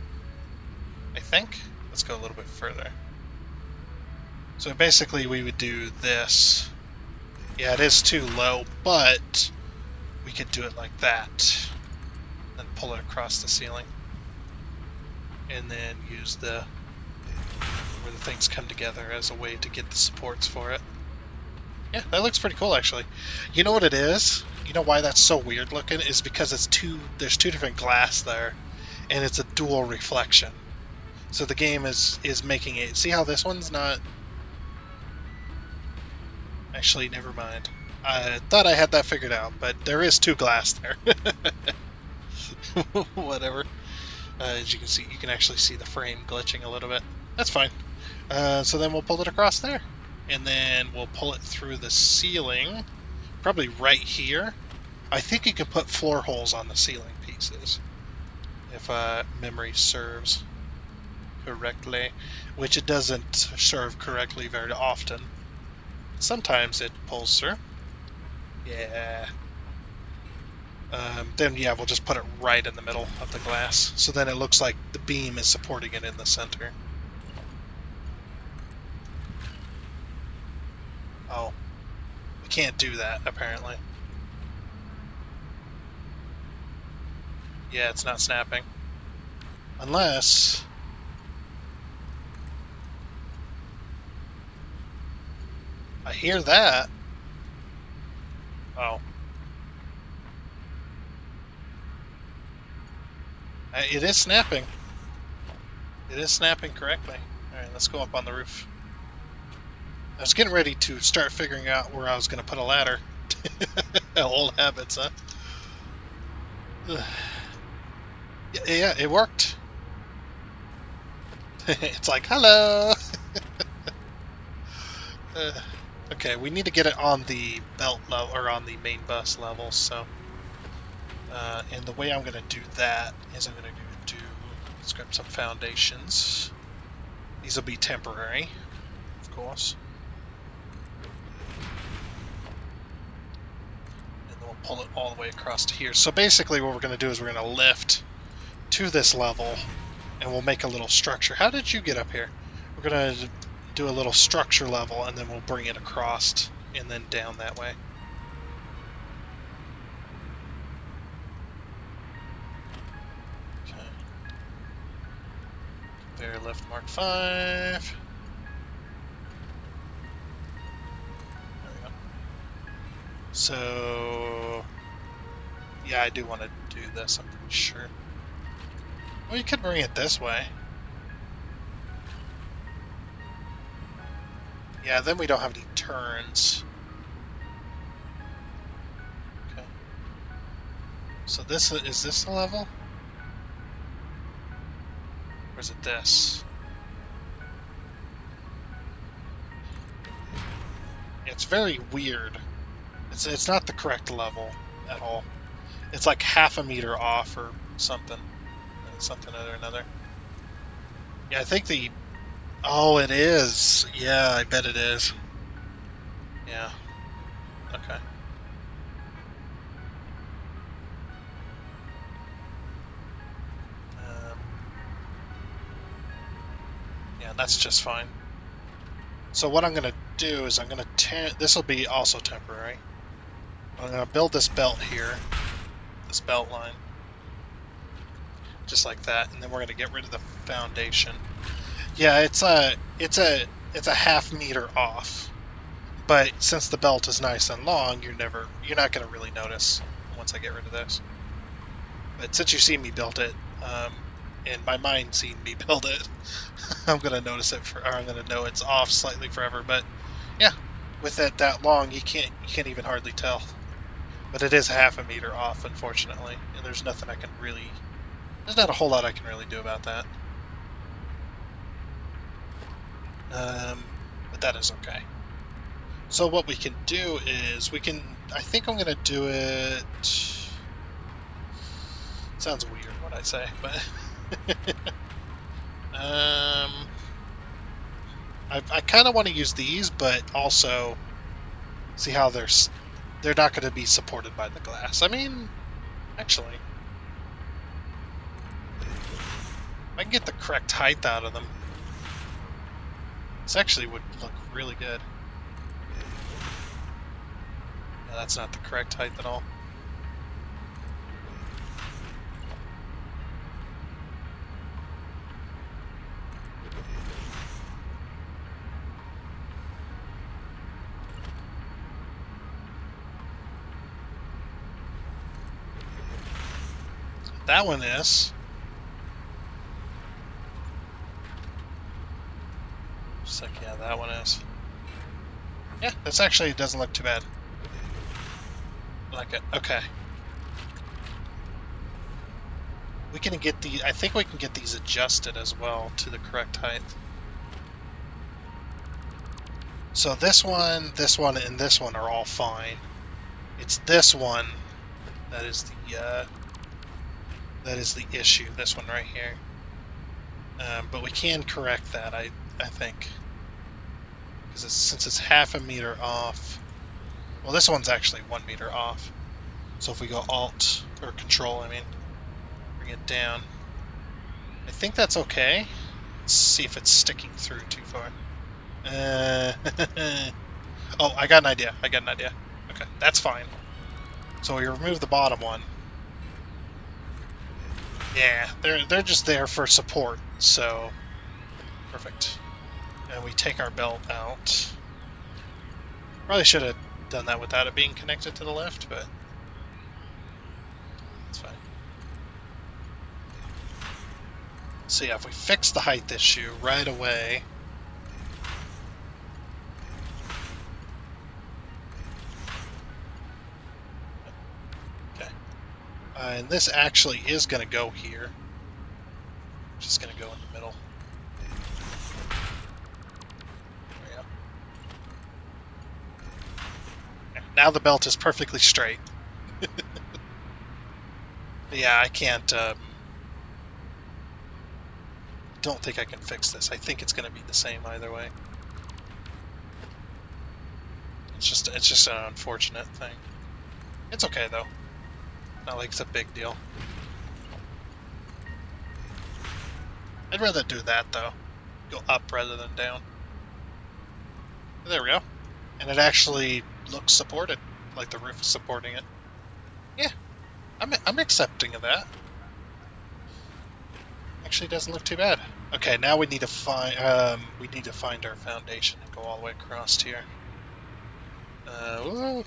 I think. Let's go a little bit further. So basically we would do this. Yeah, it is too low, but we could do it like that. Then pull it across the ceiling. And then use where the things come together as a way to get the supports for it. Yeah, that looks pretty cool, actually. You know what it is? You know why that's so weird looking? Is because there's two different glass there. and it's a dual reflection. So the game is making it. See how this one's not. Actually, never mind. I thought I had that figured out, but there is 2 glass there. Whatever. As you can see, you can actually see the frame glitching a little bit. That's fine. So then we'll pull it across there. And then we'll pull it through the ceiling. Probably right here. I think you can put floor holes on the ceiling pieces. If memory serves correctly. Which it doesn't serve correctly very often. Sometimes it pulls through. Yeah. Then yeah, we'll just put it right in the middle of the glass. So then it looks like the beam is supporting it in the center. Oh. We can't do that, apparently. Yeah, it's not snapping. Unless... I hear that. Oh. It is snapping. It is snapping correctly. Alright, let's go up on the roof. I was getting ready to start figuring out where I was going to put a ladder. Old habits, huh? Yeah, it worked. It's like, hello! Okay, we need to get it on the belt level, or on the main bus level, so... and the way I'm going to do that is I'm going to script some foundations. These will be temporary, of course. And then we'll pull it all the way across to here. So basically what we're going to do is we're going to lift to this level, and we'll make a little structure. How did you get up here? We're going to do a little structure level, and then we'll bring it across, and then down that way. Conveyor lift Mark 5. There we go. So, yeah, I do want to do this, I'm pretty sure. Well, you could bring it this way. Yeah, then we don't have any turns. Okay. So this is this the level? Or is it this? It's very weird. It's not the correct level at all. It's like half a meter off or something. Something or another. Yeah, I think the... Oh, it is. Yeah, I bet it is. Yeah. Okay. Yeah, that's just fine. So what I'm going to do is I'm going to... This will be also temporary. I'm going to build this belt here. This belt line. Just like that. And then we're going to get rid of the foundation. Yeah, it's a half meter off. But since the belt is nice and long, you're not going to really notice once I get rid of this. But since you see me build it, and my mind seen me build it, I'm going to notice it or I'm going to know it's off slightly forever. But yeah, with it that long, you can't even hardly tell. But it is half a meter off, unfortunately, and there's not a whole lot I can really do about that. But that is okay. So what we can do is I think I'm going to do it... Sounds weird what I say, but... I kind of want to use these, but also see how they're not going to be supported by the glass. I mean, actually, if I can get the correct height out of them, this actually would look really good. Yeah, that's not the correct height at all. That one is. Looks like, yeah, that one is. Yeah, this actually doesn't look too bad. I like it. Okay. We can get the. I think we can get these adjusted as well to the correct height. So this one, and this one are all fine. It's this one that is the issue. This one right here. But we can correct that. I think, because since it's half a meter off. Well, this one's actually 1 meter off. So if we go Alt or Control, I mean, bring it down. I think that's okay. Let's see if it's sticking through too far. Oh, I got an idea. Okay, that's fine. So we remove the bottom one. Yeah, they're just there for support. So perfect. And we take our belt out. Probably should have done that without it being connected to the left, but it's fine. So yeah, if we fix the height issue right away. Okay. And this actually is going to go here. Just going to go in the middle. There we go. Yeah, now the belt is perfectly straight. Yeah, I can't. Don't think I can fix this. I think it's going to be the same either way. It's just an unfortunate thing. It's okay though. Not like it's a big deal. I'd rather do that though. Go up rather than down. There we go. And it actually looks supported, like the roof is supporting it. Yeah, I'm accepting of that. Actually, doesn't look too bad. Okay, now we need to find our foundation and go all the way across here. Woo.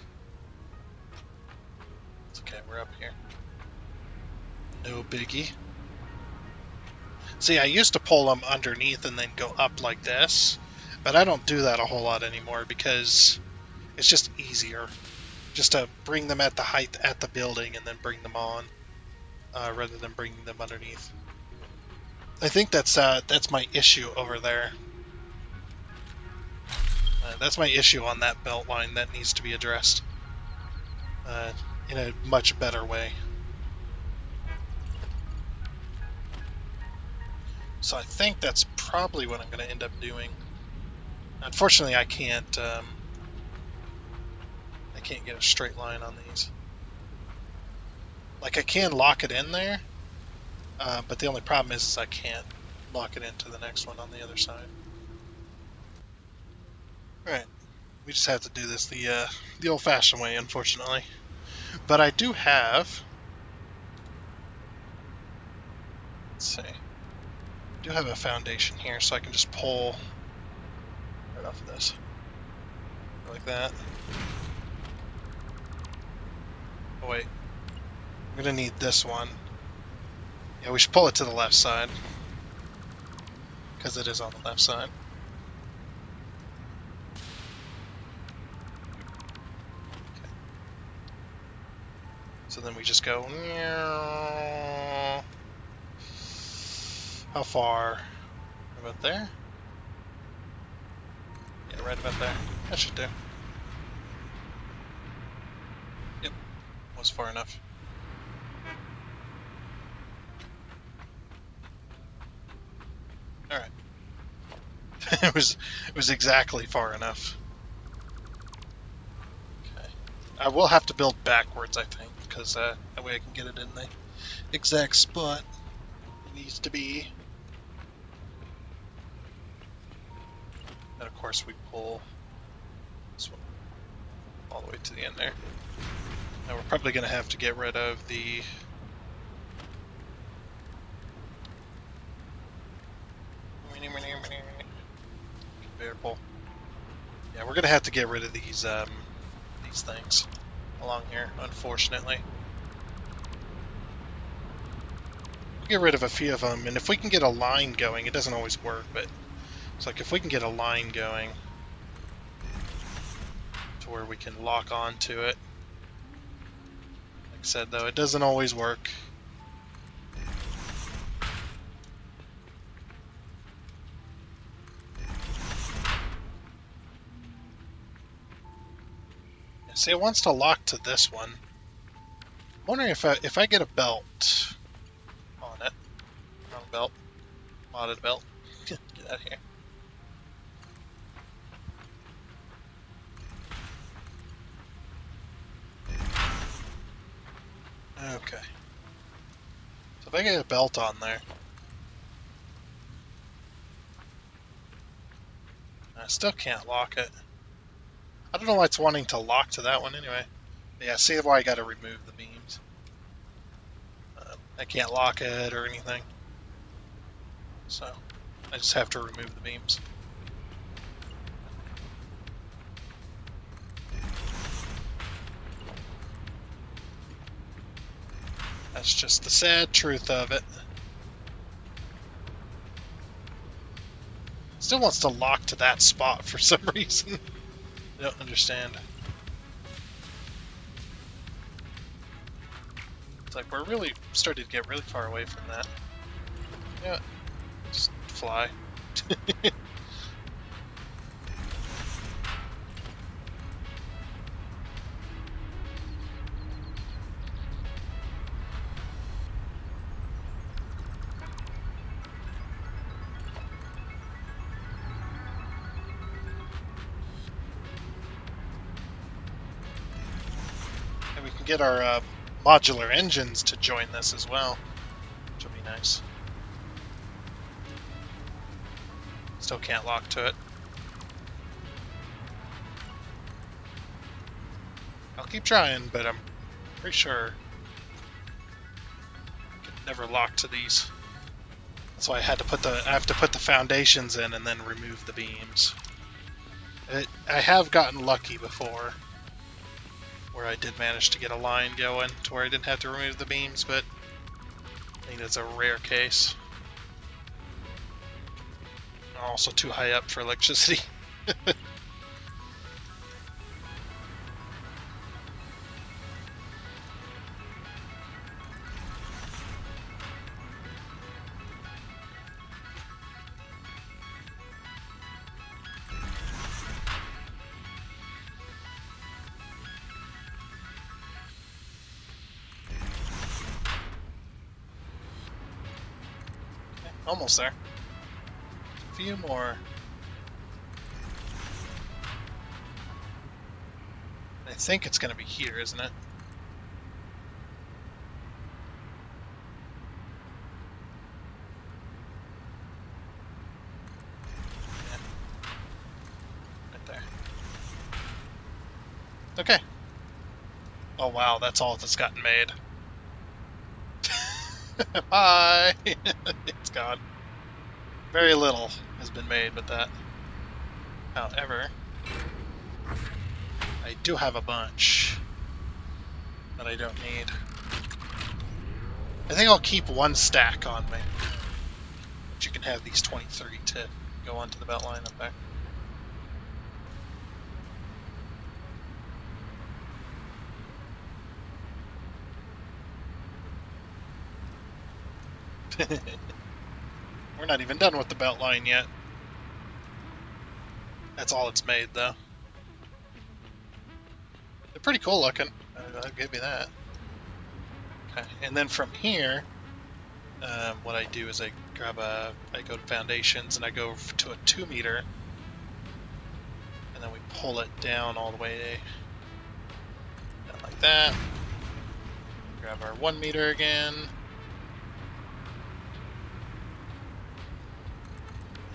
It's okay, we're up here. No biggie. See, I used to pull them underneath and then go up like this, but I don't do that a whole lot anymore because it's just easier just to bring them at the height at the building and then bring them on rather than bringing them underneath. I think that's my issue over there. That's my issue on that belt line that needs to be addressed in a much better way. So I think that's probably what I'm going to end up doing. Unfortunately, I can't get a straight line on these. Like, I can lock it in there, but the only problem is I can't lock it into the next one on the other side. Alright, we just have to do this the old-fashioned way, unfortunately. But I do have... Let's see. I do have a foundation here, so I can just pull right off of this. Like that. Oh, wait. I'm going to need this one. Yeah, we should pull it to the left side. Because it is on the left side. Okay. So then we just go... How far? About there? Yeah, right about there. That should do. Yep, was far enough. Alright. it was exactly far enough. Okay. I will have to build backwards, I think, because that way I can get it in the exact spot it needs to be. And of course we pull this one all the way to the end there. Now we're probably going to have to get rid of the conveyor pull. Yeah, we're going to have to get rid of these things along here, unfortunately. We'll get rid of a few of them, and if we can get a line going, it doesn't always work, but It's like if we can get a line going to where we can lock onto it. Like I said, though, it doesn't always work. See, it wants to lock to this one. I'm wondering if I get a belt on it. Wrong belt. Modded belt. Get out of here. Okay. So if I get a belt on there, I still can't lock it. I don't know why it's wanting to lock to that one anyway. Yeah, see why I gotta remove the beams. I can't lock it or anything. So, I just have to remove the beams. That's just the sad truth of it. Still wants to lock to that spot for some reason. I don't understand. It's like we're really starting to get really far away from that. Yeah, just fly. And we can get our modular engines to join this as well, which will be nice. Still can't lock to it. I'll keep trying, but I'm pretty sure I can never lock to these. That's why I have to put the foundations in and then remove the beams. I have gotten lucky before, where I did manage to get a line going to where I didn't have to remove the beams, but I think that's a rare case. I'm also too high up for electricity. Almost there. A few more. I think it's going to be here, isn't it? Yeah. Right there. Okay. Oh wow, that's all that's gotten made. Bye! It's gone. Very little has been made with that. However, I do have a bunch that I don't need. I think I'll keep one stack on me. But you can have these 23 to go onto the belt line up there. We're not even done with the belt line yet. That's all it's made, though. They're pretty cool looking. I'll give you that. Okay, and then from here, what I do is I go to foundations and I go to a 2 meter, and then we pull it down all the way down like that. Grab our 1 meter again.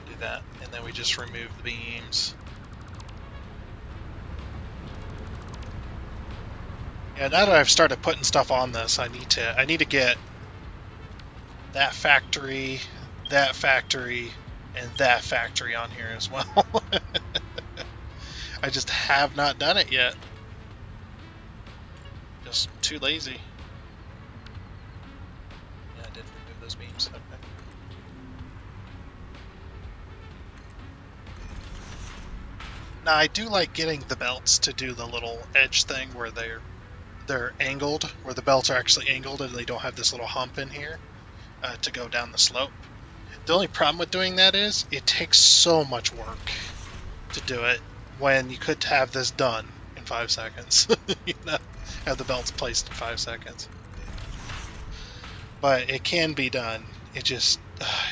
Do that, and then we just remove the beams. Yeah, now that I've started putting stuff on this, I need to get that factory, and that factory on here as well. I just have not done it yet. Just too lazy. Yeah, I did remove those beams. Okay. Now I do like getting the belts to do the little edge thing where they're angled, where the belts are actually angled and they don't have this little hump in here to go down the slope. The only problem with doing that is it takes so much work to do it when you could have this done in 5 seconds. You know, have the belts placed in 5 seconds. But it can be done. It just,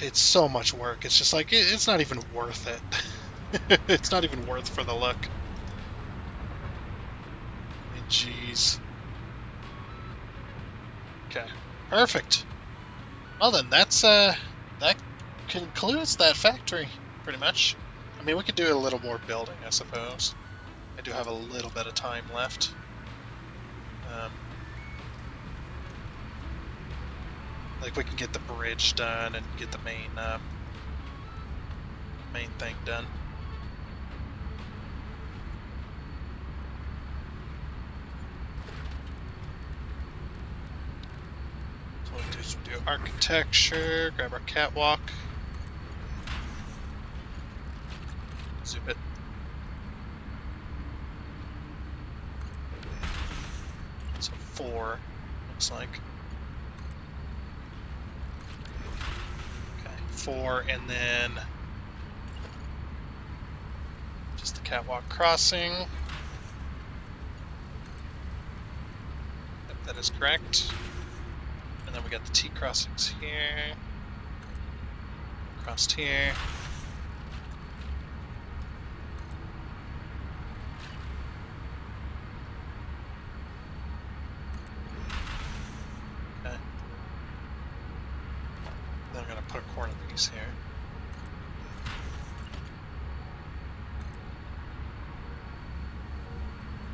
it's so much work. It's just like, it's not even worth it. It's not even worth for the look. I mean, jeez. Okay, perfect. Well then, that concludes that factory, pretty much. I mean, we could do a little more building, I suppose. I do have a little bit of time left. Like, we can get the bridge done and get the main thing done. So we'll do architecture, grab our catwalk. Zoom it. So 4, looks like. Okay, 4, and then just the catwalk crossing. Yep, that is correct. And then we got the T crossings here. Crossed here. Put a corner piece here.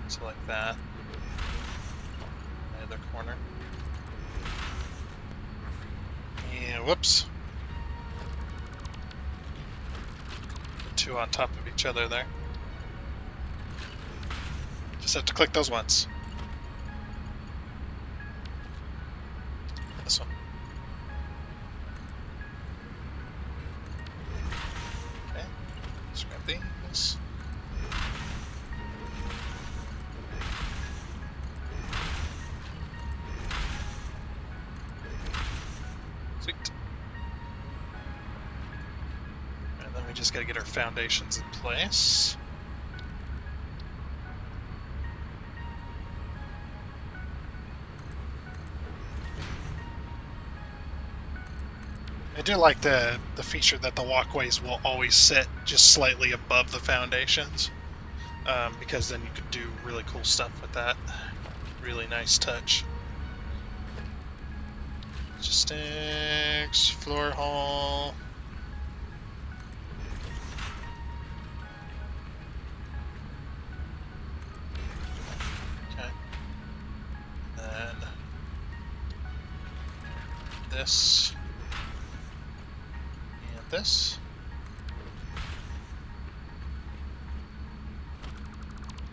So like that. The other corner. And whoops. The 2 on top of each other there. Just have to click those once. This one. These. Sweet. And then we just gotta get our foundations in place. I do like the feature that the walkways will always sit just slightly above the foundations, because then you could do really cool stuff with that. Really nice touch. Logistics, floor hall. Okay. Then this. This.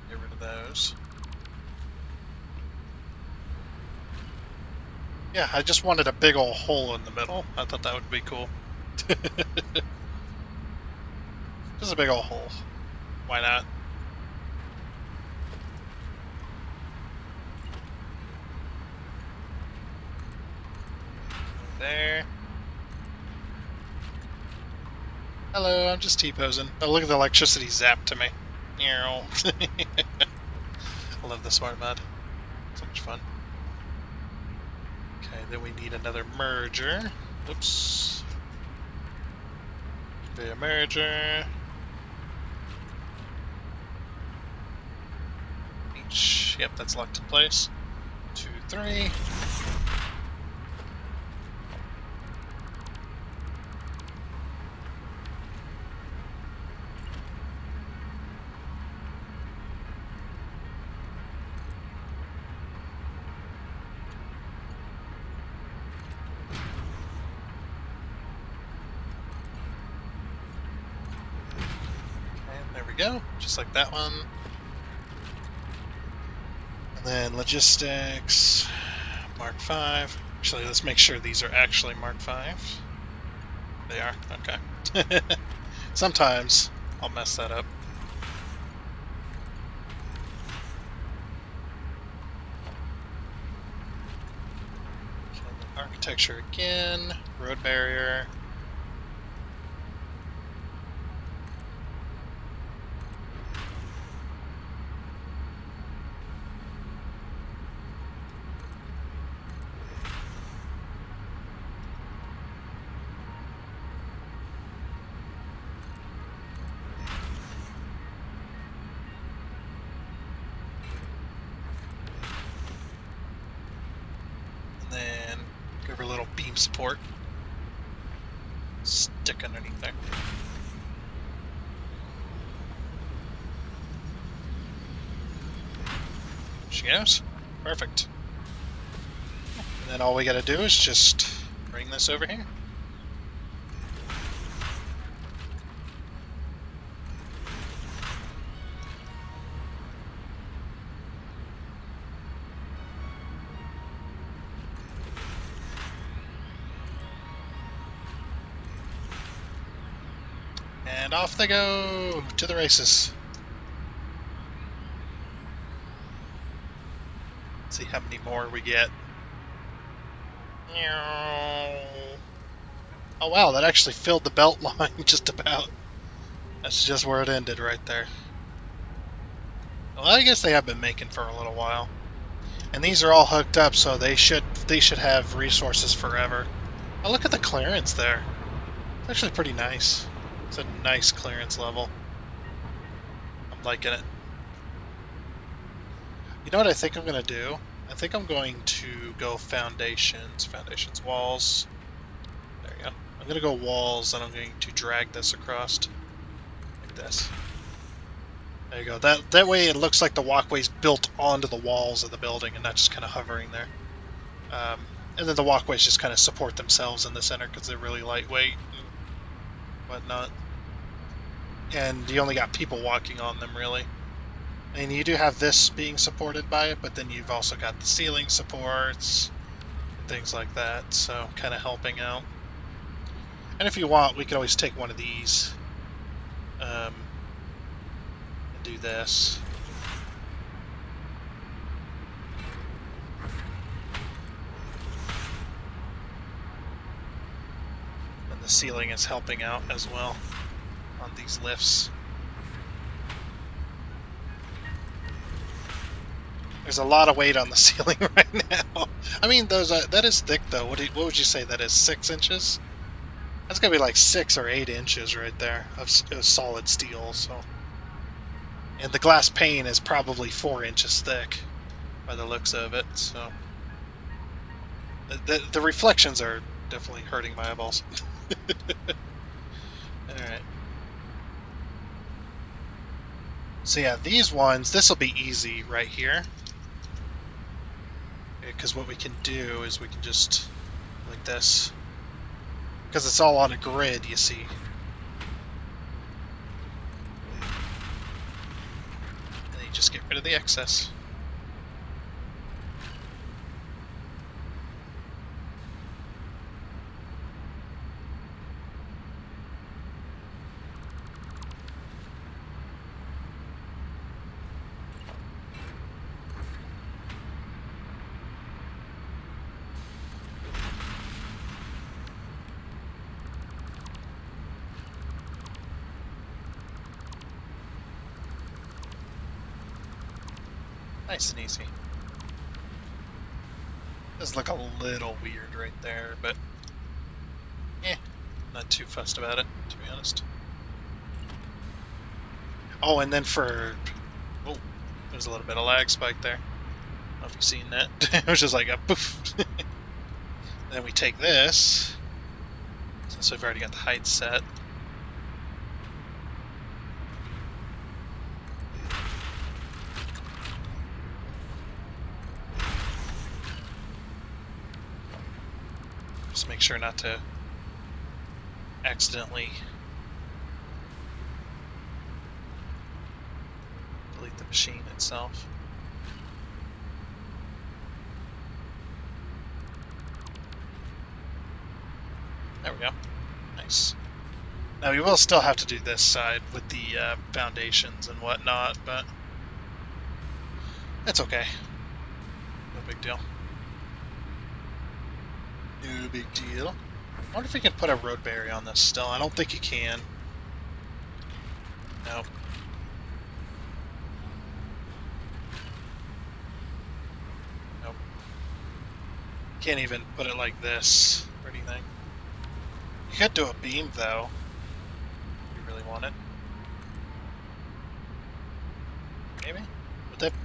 Get rid of those. Yeah, I just wanted a big old hole in the middle. I thought that would be cool. Just a big old hole. Why not? There. Hello, I'm just T-posing. Oh, look at the electricity zap to me. I love the smart mod. So much fun. Okay, then we need another merger. Oops. Conveyor merger. Each. Yep, that's locked in place. 2, 3. Go, just like that one. And then logistics, Mark 5. Actually, let's make sure these are actually Mark 5. They are? Okay. Sometimes I'll mess that up. architecture again. Road barrier. Then give her a little beam support. Stick underneath there. She goes. Perfect. And then all we gotta do is just bring this over here. And off they go to the races. Let's see how many more we get. Oh wow, that actually filled the belt line just about. That's just where it ended right there. Well, I guess they have been making for a little while. And these are all hooked up, so they should have resources forever. Oh, look at the clearance there. It's actually pretty nice. It's a nice clearance level. I'm liking it. You know what I think I'm going to do? I think I'm going to go foundations. Foundations, walls. There you go. I'm going to go walls, and I'm going to drag this across like this. There you go. That way it looks like the walkway's built onto the walls of the building and not just kind of hovering there. And then the walkways just kind of support themselves in the center because they're really lightweight and whatnot. And you only got people walking on them, really. And you do have this being supported by it, but then you've also got the ceiling supports, things like that, so kind of helping out. And if you want, we could always take one of these and do this. And the ceiling is helping out as well on these lifts. There's a lot of weight on the ceiling right now. I mean, that is thick, though. What would you say that is, 6 inches? That's going to be like 6 or 8 inches right there of solid steel. So, and the glass pane is probably 4 inches thick by the looks of it. So the reflections are definitely hurting my eyeballs. Alright. So yeah, these ones, this will be easy right here. Because what we can do is we can just, like this, because it's all on a grid, you see. And then you just get rid of the excess. Nice and easy. Does look a little weird right there, but not too fussed about it, to be honest. Oh, and then there's a little bit of lag spike there. I don't know if you've seen that. It was just like a poof. Then we take this, since we've already got the height set. Just make sure not to accidentally delete the machine itself. There we go. Nice. Now we will still have to do this side with the foundations and whatnot, but that's okay. No big deal. No big deal. I wonder if you can put a road barrier on this still. I don't think you can. No. Nope. Can't even put it like this or anything. You could do a beam though, if you really want it. Maybe?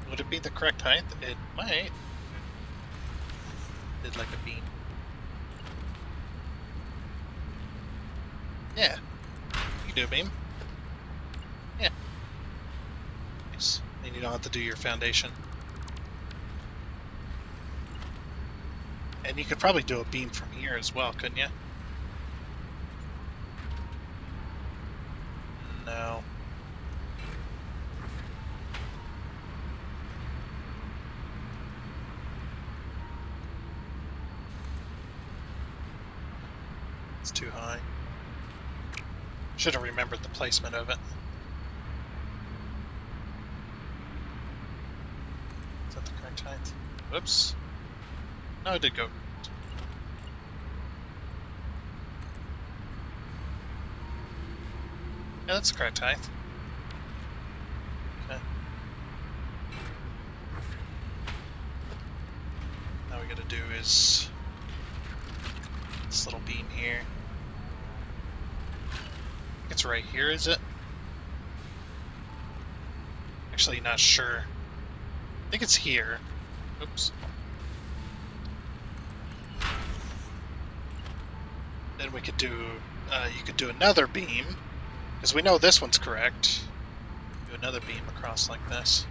Would it be the correct height? It might. Did like a beam. Yeah. You can do a beam. Yeah. Nice. Then you don't have to do your foundation. And you could probably do a beam from here as well, couldn't you? No. It's too high. Should have remembered the placement of it. Is that the correct height? Whoops. No, it did go. Yeah, that's the correct height. Okay. Now we gotta do is this little beam here. It's right here, is it? Actually, not sure. I think it's here. Oops. Then we could do, you could do another beam, because we know this one's correct. Do another beam across like this.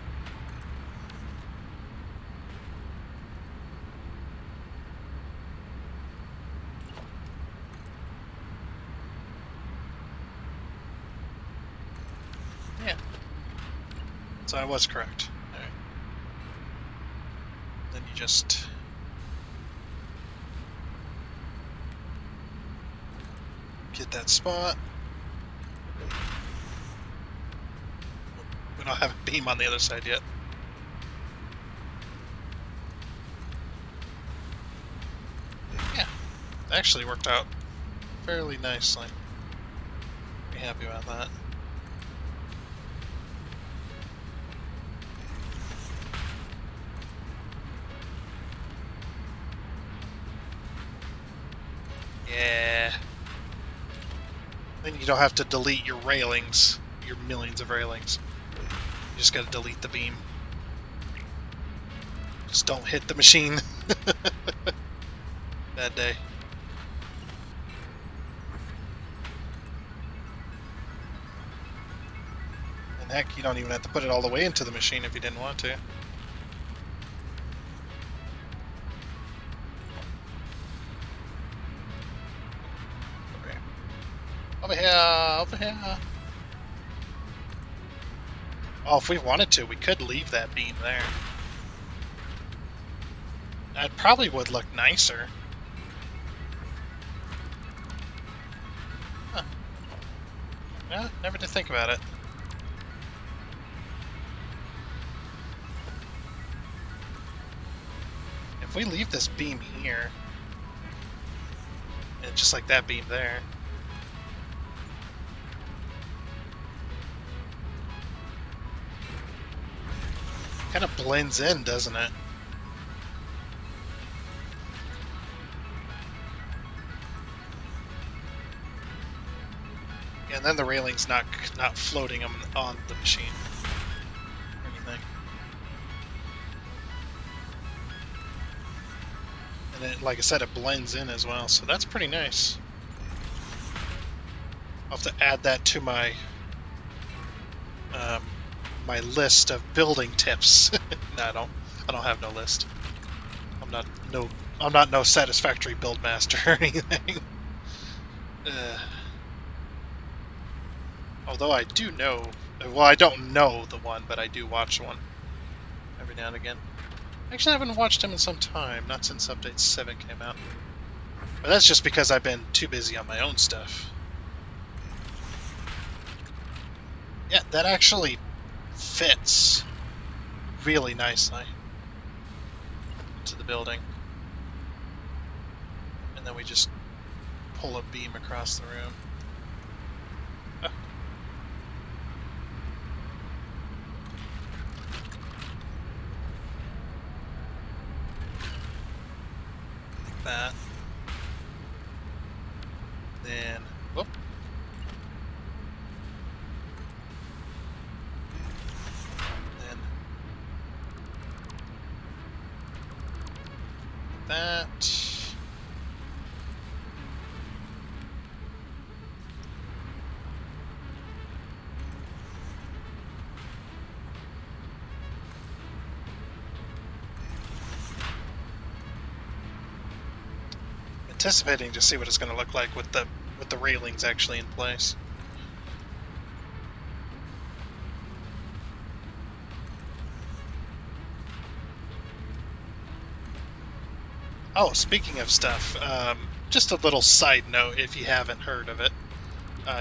Yeah. So I was correct. All right. Then you just get that spot. We don't have a beam on the other side yet. Yeah, it actually worked out fairly nicely. Pretty happy about that. Yeah. Then you don't have to delete your railings, your millions of railings. You just gotta delete the beam. Just don't hit the machine. Bad day. And heck, you don't even have to put it all the way into the machine if you didn't want to. Over here, over here. Oh, if we wanted to, we could leave that beam there. That probably would look nicer. Huh. Yeah, never did think about it. If we leave this beam here, and just like that beam there, kind of blends in, doesn't it? Yeah, and then the railing's not floating on the machine or anything. And then, like I said, it blends in as well, so that's pretty nice. I'll have to add that to my my list of building tips. No, I don't have no list. I'm not no Satisfactory build master or anything. Although I do know, well, I don't know the one, but I do watch one every now and again. Actually, I haven't watched him in some time, not since Update 7 came out. But that's just because I've been too busy on my own stuff. Yeah, that actually fits really nicely into the building. And then we just pull a beam across the room. Oh. Like that. Then, whoop. Then that. Anticipating to see what it's going to look like with the railings actually in place. Oh, speaking of stuff, just a little side note if you haven't heard of it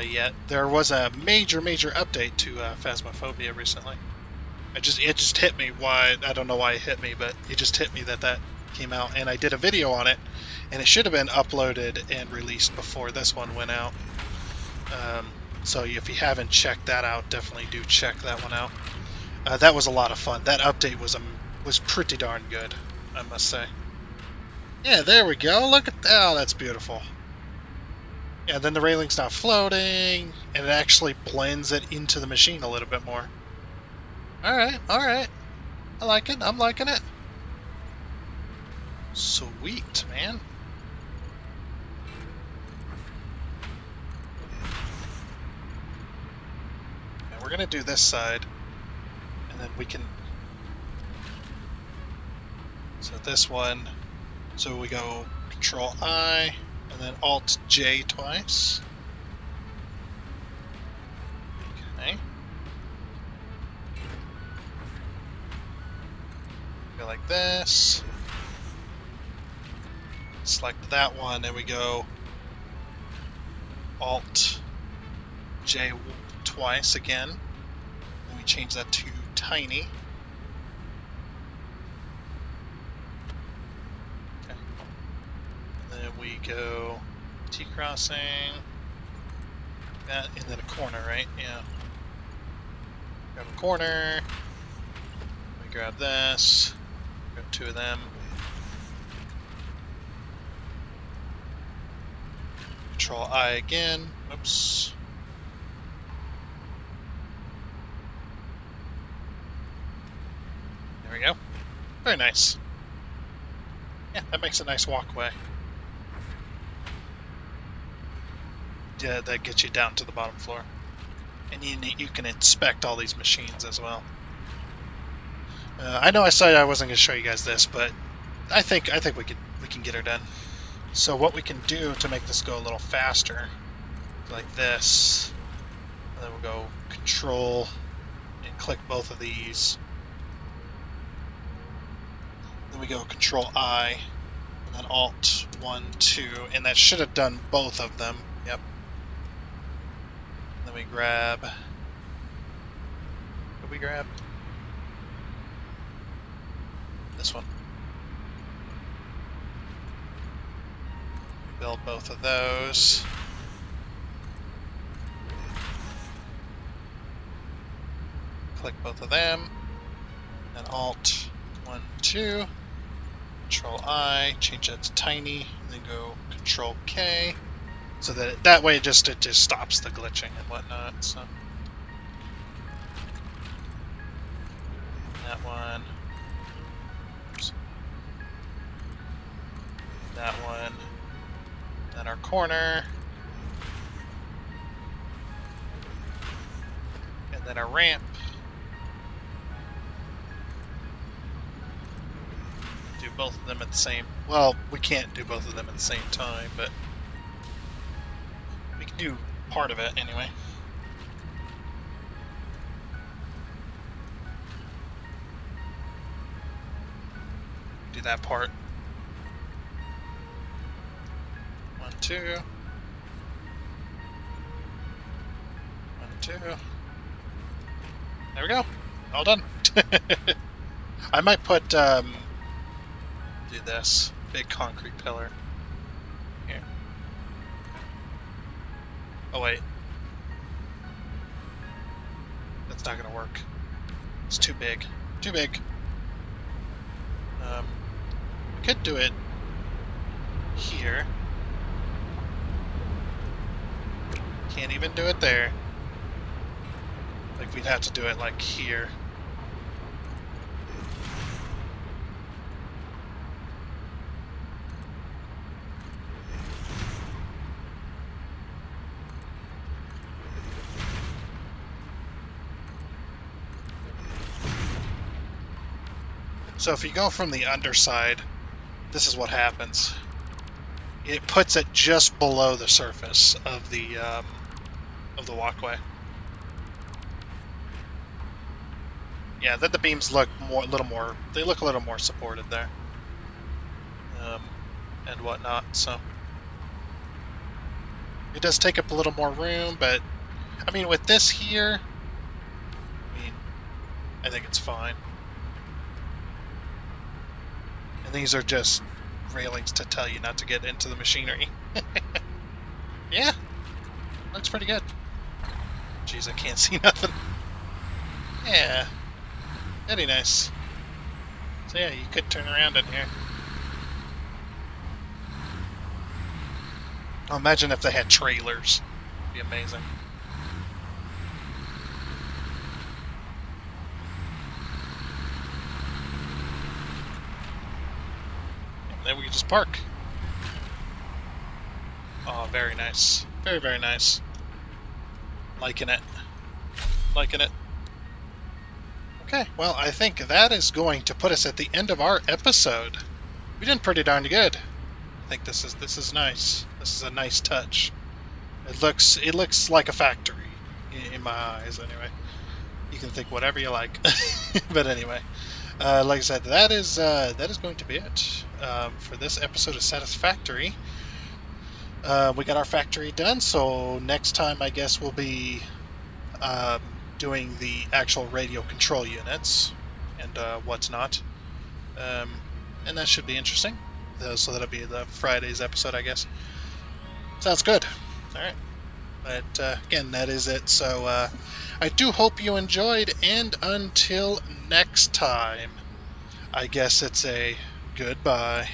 yet. There was a major update to Phasmophobia recently. It just hit me. I don't know why it hit me, but it just hit me that came out, and I did a video on it, and it should have been uploaded and released before this one went out. So if you haven't checked that out, definitely do check that one out. That was a lot of fun. That update was pretty darn good, I must say. Yeah, there we go. Look at that. Oh, that's beautiful. Yeah, then the railing's not floating, and it actually blends it into the machine a little bit more. Alright. I like it. I'm liking it. Sweet, man. And we're going to do this side, and then we can... So this one... So we go Control I, and then Alt J twice. Okay. Go like this. Select that one, and we go Alt J twice again. And we change that to tiny. We go T-crossing, that, and then a corner, right? Yeah. Grab a corner, we grab this, grab two of them. Control I again, oops. There we go. Very nice. Yeah, that makes a nice walkway. Yeah, that gets you down to the bottom floor, and you can inspect all these machines as well. I know I said I wasn't going to show you guys this, but I think we can get her done. So what we can do to make this go a little faster, like this, and then we'll go Control and click both of these. Then we go Control I, and then Alt 1, 2, and that should have done both of them. Yep. Then we grab... What we grab? This one. Build both of those. Click both of them. And Alt 1, 2. Control I, change that to tiny, and then go Control K. So that way it just stops the glitching and whatnot. So that one, oops. That one, then our corner, and then our ramp. Do both of them at the same. Well, we can't do both of them at the same time, but we can do part of it anyway. Do that part. 1, 2. 1, 2. There we go. All done. I might put do this big concrete pillar Oh wait, that's not gonna work. It's too big. Too big. We could do it here. Can't even do it there. Like, we'd have to do it, like, here. So if you go from the underside, this is what happens. It puts it just below the surface of the walkway. Yeah, then the beams look they look a little more supported there, and whatnot. So it does take up a little more room, but I mean, with this here, I think it's fine. And these are just railings to tell you not to get into the machinery. Yeah, looks pretty good. Jeez, I can't see nothing. Yeah, very nice. So yeah, you could turn around in here. Oh, imagine if they had trailers. It'd be amazing. And then we could just park. Oh, very nice. Very, very nice. Liking it. Liking it. Okay, well, I think that is going to put us at the end of our episode. We did pretty darn good. I think this is nice. This is a nice touch. It looks like a factory in my eyes, anyway. You can think whatever you like, but anyway, like I said, that is going to be it for this episode of Satisfactory. We got our factory done, so next time I guess we'll be doing the actual radio control units and what's not, and that should be interesting. So that'll be the Friday's episode, I guess. Sounds good. All right. But again, that is it. So I do hope you enjoyed, and until next time, I guess it's a goodbye.